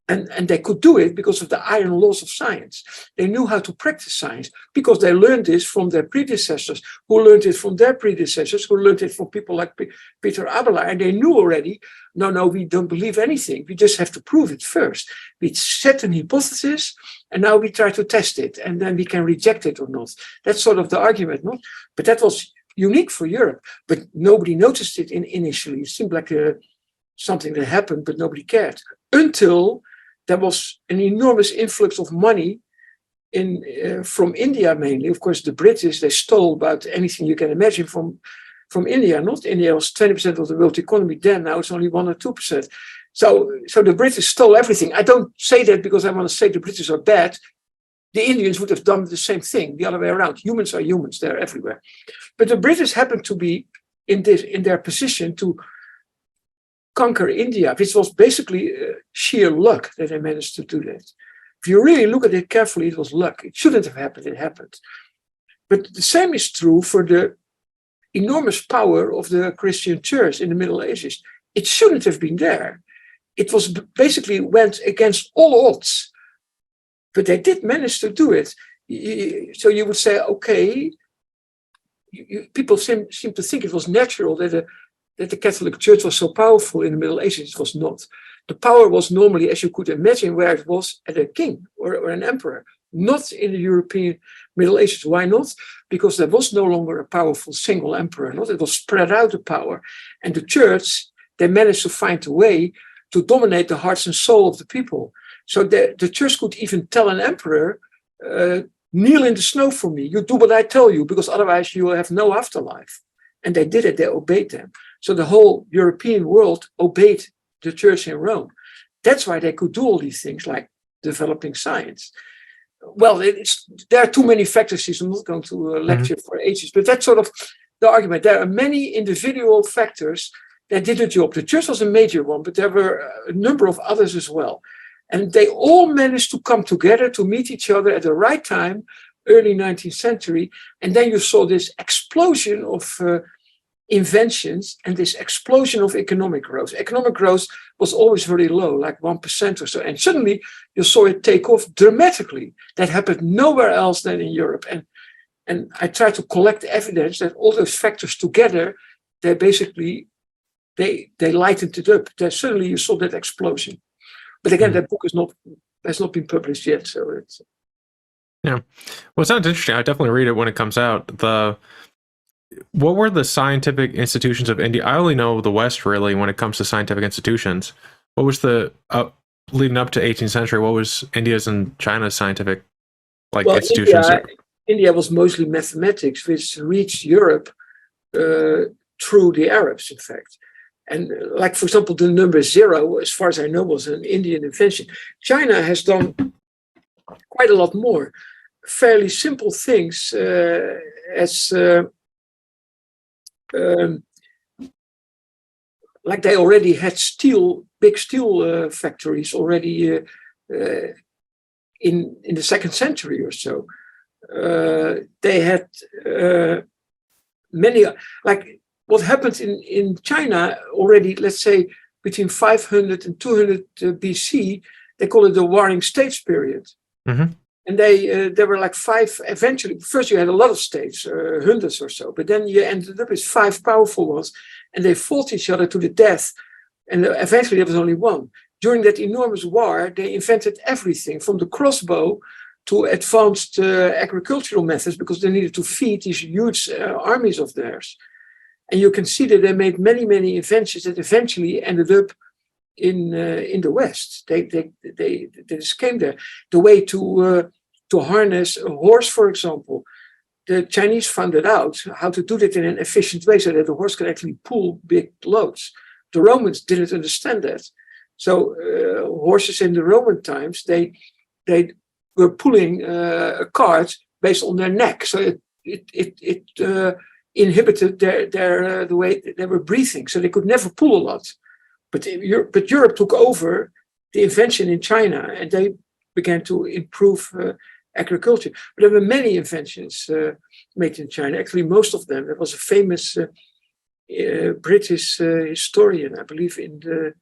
And they could do it because of the iron laws of science. They knew how to practice science because they learned this from their predecessors, who learned it from their predecessors, who learned it from people like Peter Abelard. And they knew already, no, we don't believe anything. We just have to prove it first. We set an hypothesis, and now we try to test it, and then we can reject it or not. That's sort of the argument, no? But that was unique for Europe. But nobody noticed it initially. It seemed like something that happened, but nobody cared. Until there was an enormous influx of money from India mainly. Of course, the British, they stole about anything you can imagine from India. Not India was 20% of the world economy then, now it's only 1 or 2%. So the British stole everything. I don't say that because I want to say the British are bad. The Indians would have done the same thing, the other way around. Humans are humans, they're everywhere. But the British happened to be in their position to conquer India, which was basically sheer luck that they managed to do that. If you really look at it carefully, it was luck. It shouldn't have happened, it happened. But the same is true for the enormous power of the Christian church in the Middle Ages. It shouldn't have been there. It was basically went against all odds. But they did manage to do it. So you would say, okay, people seem to think it was natural that the Catholic Church was so powerful in the Middle Ages. It was not. The power was normally, as you could imagine, where it was at a king or an emperor, not in the European Middle Ages. Why not? Because there was no longer a powerful single emperor. Not. It was spread out the power. And the church, they managed to find a way to dominate the hearts and soul of the people. So the church could even tell an emperor, kneel in the snow for me. You do what I tell you, because otherwise you will have no afterlife. And they did it. They obeyed them. So the whole European world obeyed the church in Rome. That's why they could do all these things like developing science. Well, there are too many factors. I'm not going to lecture for ages, but that's sort of the argument. There are many individual factors that did the job. The church was a major one, but there were a number of others as well. And they all managed to come together to meet each other at the right time, early 19th century. And then you saw this explosion of inventions and this explosion of economic growth. Economic growth was always very low, like 1% or so. And suddenly you saw it take off dramatically. That happened nowhere else than in Europe. And I tried to collect evidence that all those factors together, they basically, they lightened it up. Then suddenly you saw that explosion. But again, that book has not been published yet. So it's... Yeah. Well, it sounds interesting. I definitely read it when it comes out. What were the scientific institutions of India? I only know the West, really, when it comes to scientific institutions. What was the, leading up to 18th century, what was India's and China's scientific institutions? India was mostly mathematics, which reached Europe through the Arabs, in fact. And like, for example, the number 0, as far as I know, was an Indian invention. China has done quite a lot more. Fairly simple things as... like they already had big steel factories already in the 2nd century or so. They had many, like what happened in China already, let's say between 500 and 200 BC, they call it the Warring States period. Mm-hmm. And there were like 5, eventually, first you had a lot of states, hundreds or so, but then you ended up with 5 powerful ones, and they fought each other to the death, and eventually there was only one. During that enormous war, they invented everything, from the crossbow to advanced agricultural methods, because they needed to feed these huge armies of theirs. And you can see that they made many, many inventions that eventually ended up in the West. They just came there. The way to harness a horse, for example, the Chinese found it out how to do that in an efficient way, so that the horse could actually pull big loads. The Romans didn't understand that. So horses in the Roman times, they were pulling a cart based on their neck, so it inhibited the way they were breathing, so they could never pull a lot. But Europe took over the invention in China, and they began to improve agriculture. But there were many inventions made in China. Actually, most of them. There was a famous British historian, I believe, in the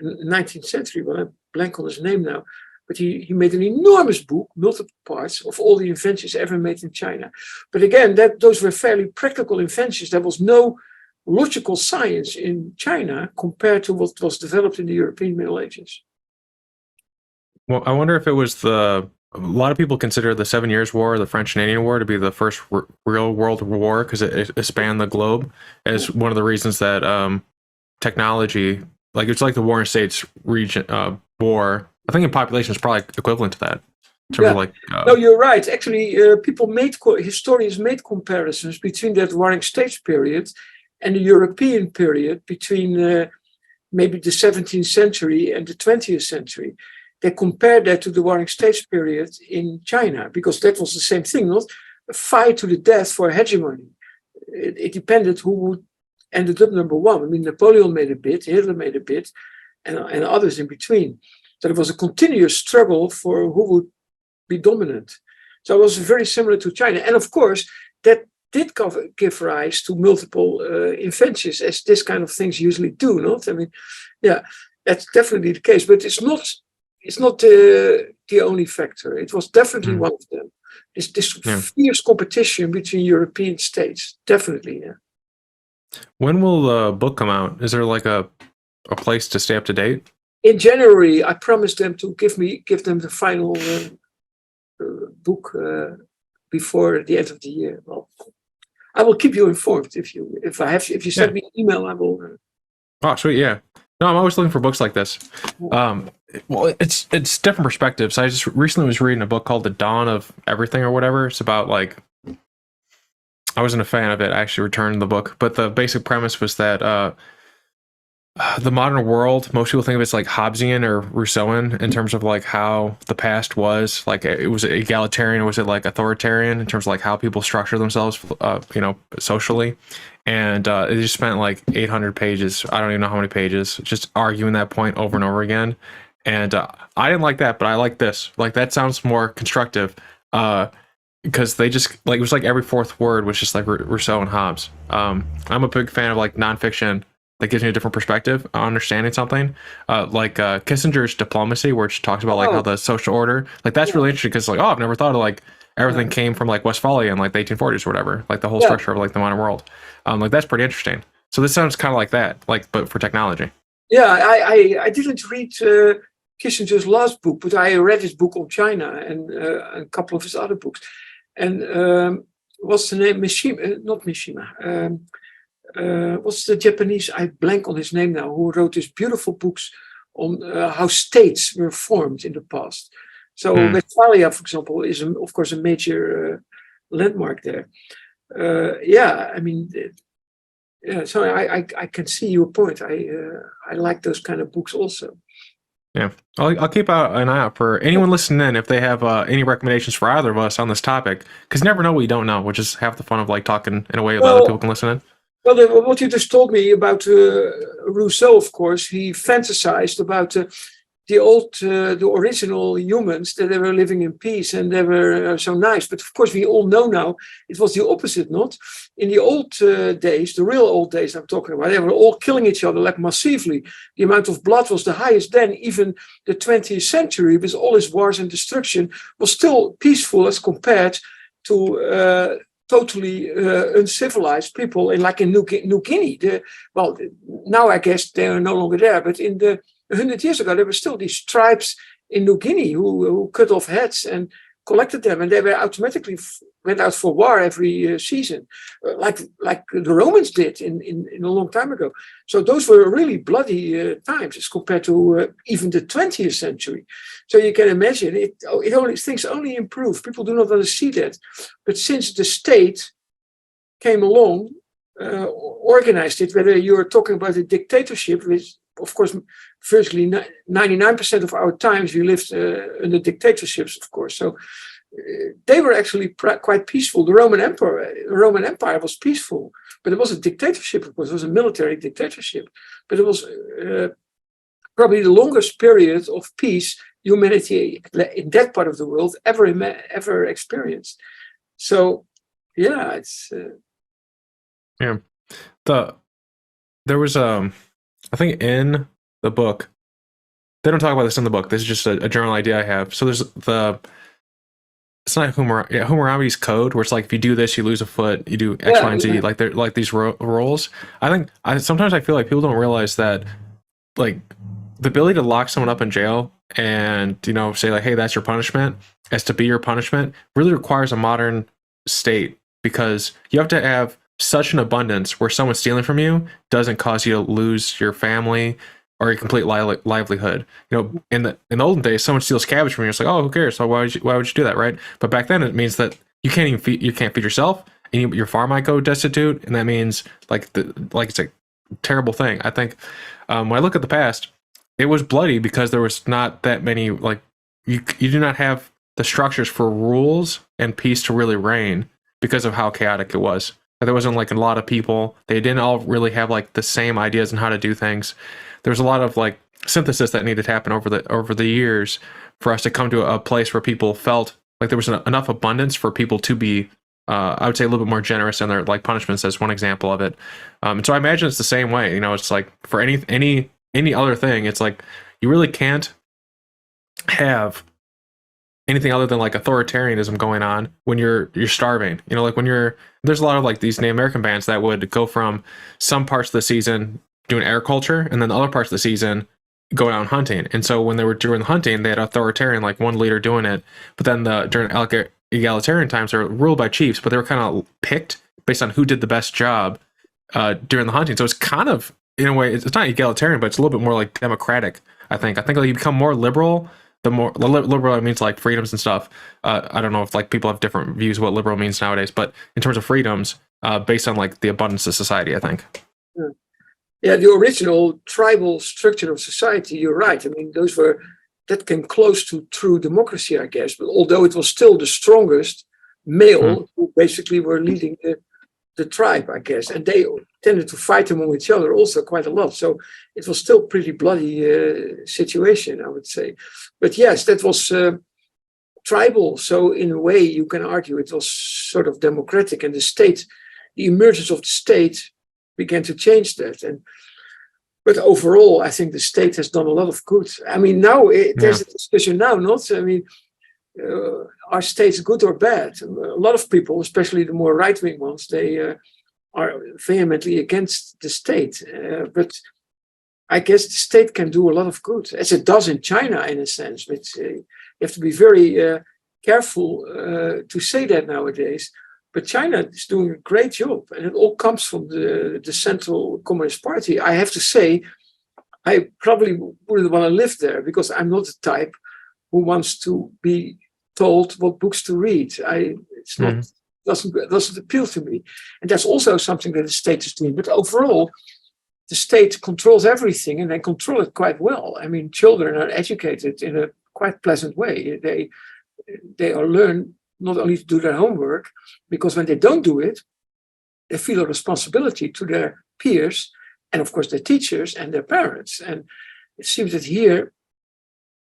19th century. Well, I blank on his name now. But he made an enormous book, multiple parts, of all the inventions ever made in China. But again, those were fairly practical inventions. There was no logical science in China compared to what was developed in the European Middle Ages. Well, I wonder if it was a lot of people consider the 7 Years' War, the French and Indian War, to be the first real world war because it spanned the globe, as one of the reasons that technology, like it's like the Warring States region war. I think in population is probably equivalent to that. No, you're right. Actually, historians made comparisons between that Warring States period and the European period, between maybe the 17th century and the 20th century. They compared that to the Warring States period in China, because that was the same thing, not a fight to the death for hegemony. It depended who would ended up number one. I mean, Napoleon made a bid, Hitler made a bid, and others in between. So it was a continuous struggle for who would be dominant. So it was very similar to China. And of course, that did give rise to multiple inventions, as this kind of things usually do, not? I mean, yeah, that's definitely the case. But it's not the only factor. It was definitely one of them. This fierce competition between European states, definitely, yeah. When will the book come out? Is there like a place to stay up to date? In January, I promised them to give them the final book before the end of the year. Well, I will keep you informed if you send me an email. I will. Oh, sweet, yeah. No, I'm always looking for books like this. Well, it's different perspectives. I just recently was reading a book called The Dawn of Everything or whatever. It's about I wasn't a fan of it. I actually returned the book, but the basic premise was that the modern world, most people think of it as like Hobbesian or Rousseauian in terms of like how the past was. Like, it was egalitarian, or was it like authoritarian in terms of like how people structure themselves, socially. And it just spent like 800 pages. I don't even know how many pages, just arguing that point over and over again. And I didn't like that, but I like this. Like, that sounds more constructive. Because they just like, it was like every fourth word was just like Rousseau and Hobbes. I'm a big fan of like nonfiction that gives me a different perspective on understanding something. Like Kissinger's Diplomacy, where it talks about like how the social order, like that's really interesting because like, oh, I've never thought of like everything came from like Westphalia in like the 1840s or whatever, like the whole structure of like the modern world. Like that's pretty interesting. So this sounds kind of like that, like, but for technology. Yeah, I didn't read Kissinger's last book, but I read his book on China and a couple of his other books. And what's the name? Not Mishima. What's the Japanese? I blank on his name now. Who wrote these beautiful books on how states were formed in the past? So Westphalia, for example, is of course a major landmark there. I mean, so I can see your point. I like those kind of books also. Yeah, I'll keep an eye out for anyone listening in if they have any recommendations for either of us on this topic, because you never know what you don't know, which is half the fun of like talking in a way that other people can listen in. Well, what you just told me about Rousseau, of course, he fantasized about the original humans, that they were living in peace and they were so nice. But of course, we all know now it was the opposite, not? In the old days, the real old days I'm talking about, they were all killing each other like massively. The amount of blood was the highest then. Even the 20th century, with all its wars and destruction, was still peaceful as compared to totally uncivilized people in New Guinea. Now I guess they are no longer there, but in the 100 years ago, there were still these tribes in New Guinea who cut off heads and collected them, and they were automatically went out for war every season, like the Romans did in a long time ago. So those were really bloody times as compared to even the 20th century. So you can imagine things only improve. People do not want to see that, but since the state came along, organized it, whether you're talking about a dictatorship, which of course, firstly, 99% of our times we lived under dictatorships, of course. So they were actually quite peaceful. The Roman Empire was peaceful, but it was a dictatorship, of course. It was a military dictatorship. But it was probably the longest period of peace humanity in that part of the world ever experienced. So, yeah, it's... Yeah. There was... I think in the book, they don't talk about this in the book. This is just a general idea I have. So there's it's not Hammurabi's code, where it's like, if you do this, you lose a foot, you do X, Y, and Z, like they're like these roles. Sometimes I feel like people don't realize that, like, the ability to lock someone up in jail and, say like, hey, that's your punishment, as to be your punishment, really requires a modern state, because you have to have such an abundance where someone stealing from you doesn't cause you to lose your family or your complete livelihood. In the olden days, someone steals cabbage from you, it's like, oh, who cares? So why would you do that, right? But back then, it means that you can't feed yourself, and your farm might go destitute, and that means like it's a terrible thing. I think when I look at the past, it was bloody because there was not that many, like, you do not have the structures for rules and peace to really reign because of how chaotic it was. There wasn't like a lot of people. They didn't all really have like the same ideas on how to do things. There was a lot of like synthesis that needed to happen over the years for us to come to a place where people felt like there was enough abundance for people to be, I would say, a little bit more generous in their like punishments, as one example of it. And so I imagine it's the same way. It's like for any other thing, it's like you really can't have anything other than like authoritarianism going on when you're starving. Like when there's a lot of like these Native American bands that would go from some parts of the season doing agriculture, and then the other parts of the season go out hunting. And so when they were doing the hunting, they had authoritarian, like one leader doing it. But then during egalitarian times, they were ruled by chiefs, but they were kind of picked based on who did the best job during the hunting. So it's kind of, in a way, it's not egalitarian, but it's a little bit more like democratic, I think. Like you become more liberal. The more liberal means like freedoms and stuff. I don't know if like people have different views of what liberal means nowadays, but in terms of freedoms, based on like the abundance of society, I think. Yeah, the original tribal structure of society, you're right. I mean, that came close to true democracy, I guess. But although it was still the strongest male who basically were leading the tribe, I guess. And they tended to fight among each other also quite a lot. So it was still pretty bloody situation, I would say. But yes, that was tribal. So in a way, you can argue it was sort of democratic, and the emergence of the state began to change that. But overall, I think the state has done a lot of good. I mean, now there's a discussion now, not? I mean, are states good or bad? A lot of people, especially the more right-wing ones, they are vehemently against the state. But I guess the state can do a lot of good, as it does in China, in a sense. But you have to be very careful to say that nowadays. But China is doing a great job, and it all comes from the Central Communist Party. I have to say, I probably wouldn't want to live there, because I'm not the type who wants to be told what books to read. It's not doesn't appeal to me, and that's also something that the state is doing. But overall, the state controls everything, and they control it quite well. I mean, children are educated in a quite pleasant way. They are learned not only to do their homework, because when they don't do it, they feel a responsibility to their peers, and of course their teachers and their parents. And it seems that here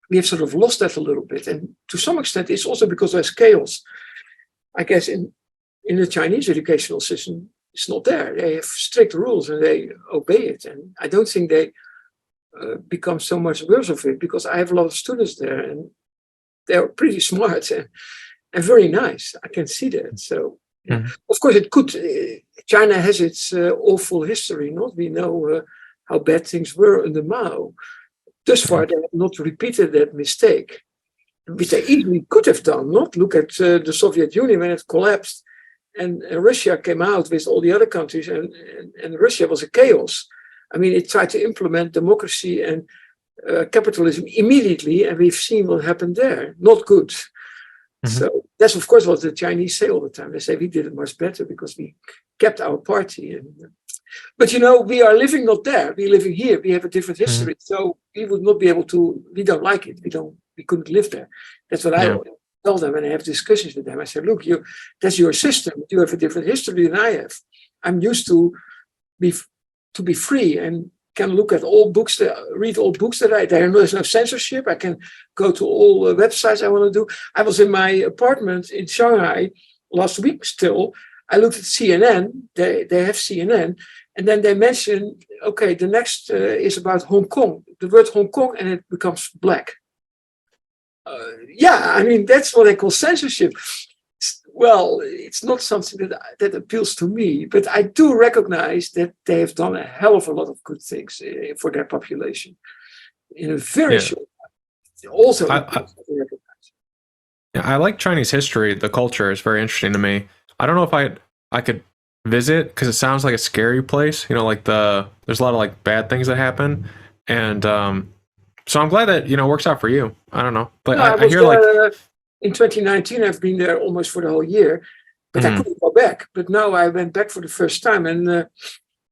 we have sort of lost that a little bit. And to some extent, it's also because there's chaos. I guess in the Chinese educational system, it's not there. They have strict rules and they obey it. And I don't think they become so much worse of it, because I have a lot of students there, and they're pretty smart and very nice. I can see that. So, of course, it could. China has its awful history. Not we know how bad things were under Mao. Thus far, they have not repeated that mistake, which they easily could have done. Not look at the Soviet Union when it collapsed, and Russia came out with all the other countries, and Russia was a chaos. I mean, it tried to implement democracy and capitalism immediately, and we've seen what happened there. Not good. So that's, of course, what the Chinese say all the time. They say we did it much better because we kept our party. But, we are living not there. We're living here. We have a different history. So we would not be able to, we don't like it. We couldn't live there. That's what I tell them when I have discussions with them. I say, look, that's your system. You have a different history than I have. I'm used to be free and can look at all books, read all books there's no censorship. I can go to all websites I want to do. I was in my apartment in Shanghai last week still. I looked at CNN. They have CNN. And then they mentioned, okay, the next is about Hong Kong. The word Hong Kong, and it becomes black. I mean, that's what I call censorship. Well, it's not something that appeals to me, but I do recognize that they have done a hell of a lot of good things for their population in a very short time. Also, I like Chinese history. The culture is very interesting to me. I don't know if I could visit, because it sounds like a scary place. Like there's a lot of like bad things that happen, and so I'm glad that it works out for you. I don't know, but I hear like. In 2019, I've been there almost for the whole year, but I couldn't go back. But now I went back for the first time, and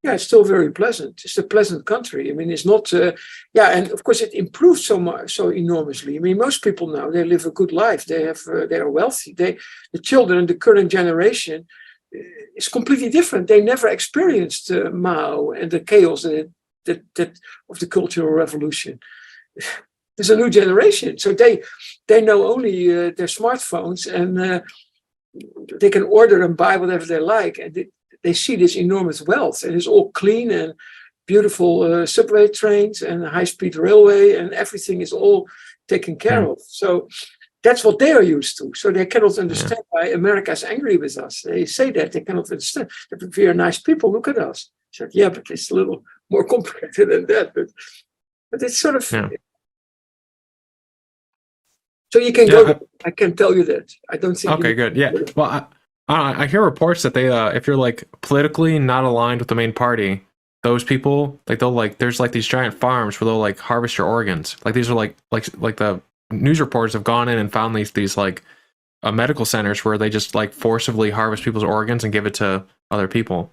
it's still very pleasant. It's a pleasant country. I mean, it's not, and of course it improved so enormously. I mean, most people now, they live a good life. They are wealthy. The children, the current generation, is completely different. They never experienced Mao and the chaos that of the Cultural Revolution. There's a new generation, so they know only their smartphones, and they can order and buy whatever they like, and they see this enormous wealth, and it's all clean and beautiful subway trains and high-speed railway, and everything is all taken care of. So that's what they are used to. So they cannot understand why America is angry with us. They say that they cannot understand that we are nice people. Look at us. I said, but it's a little more complicated than that. But it's sort of. Yeah. So you can go. I can tell you that. I don't think. Okay, good. Yeah. Well, I hear reports that they, if you're like politically not aligned with the main party, those people there's like these giant farms where they'll like harvest your organs. Like these are like the news reporters have gone in and found these like medical centers where they just like forcibly harvest people's organs and give it to other people.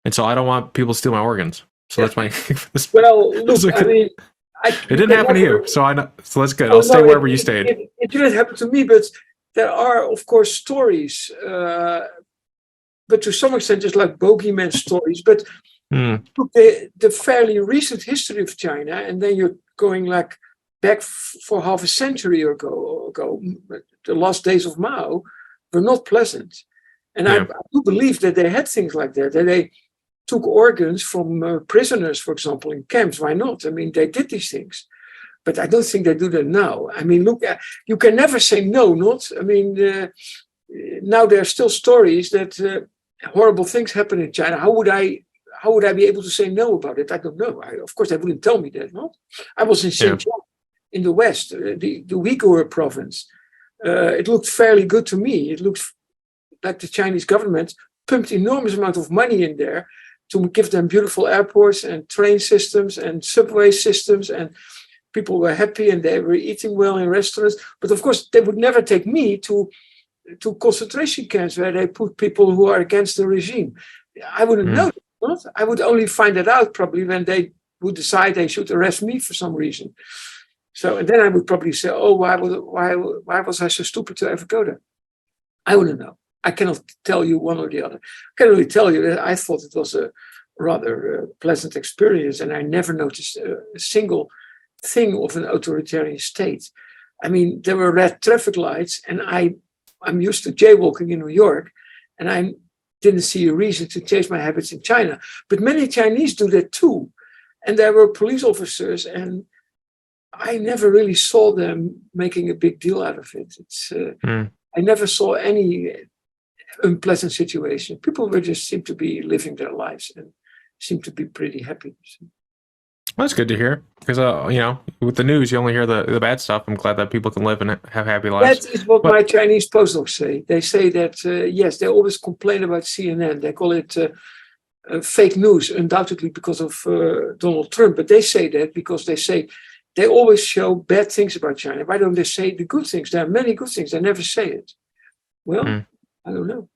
And so I don't want people to steal my organs. So that's my. Well, look, I mean, it didn't happen to you, so I know. So that's good. I'll stay wherever you stayed. It didn't happen to me, but there are, of course, stories, but to some extent, just like bogeyman stories. But look, the fairly recent history of China, and then you're going like back for half a century ago, the last days of Mao were not pleasant. And I do believe that they had things like that they took organs from prisoners, for example, in camps. Why not? I mean, they did these things. But I don't think they do that now. I mean, look, you can never say no, not? I mean, now there are still stories that horrible things happen in China. How would I be able to say no about it? I don't know. Of course, they wouldn't tell me that, no? I was in Xinjiang in the West, the Uyghur province. It looked fairly good to me. It looked like the Chinese government pumped enormous amount of money in there to give them beautiful airports and train systems and subway systems, and people were happy and they were eating well in restaurants. But of course, they would never take me to concentration camps where they put people who are against the regime. I wouldn't know that. I would only find that out probably when they would decide they should arrest me for some reason. So, and then I would probably say, oh, why was I so stupid to ever go there? I wouldn't know. I cannot tell you one or the other. I can only tell you that I thought it was a rather pleasant experience, and I never noticed a single thing of an authoritarian state. I mean, there were red traffic lights, and I'm used to jaywalking in New York, and I didn't see a reason to change my habits in China. But many Chinese do that too. And there were police officers, and I never really saw them making a big deal out of it. I never saw any unpleasant situation. People were just seemed to be living their lives and seemed to be pretty happy. Well, that's good to hear, because with the news you only hear the bad stuff. I'm glad that people can live and have happy lives. That is what my Chinese postdocs say. They say that yes, they always complain about CNN. They call it fake news, undoubtedly because of Donald Trump. But they say that because they say they always show bad things about China. Why don't they say the good things? There are many good things. They never say it. Well, I don't know.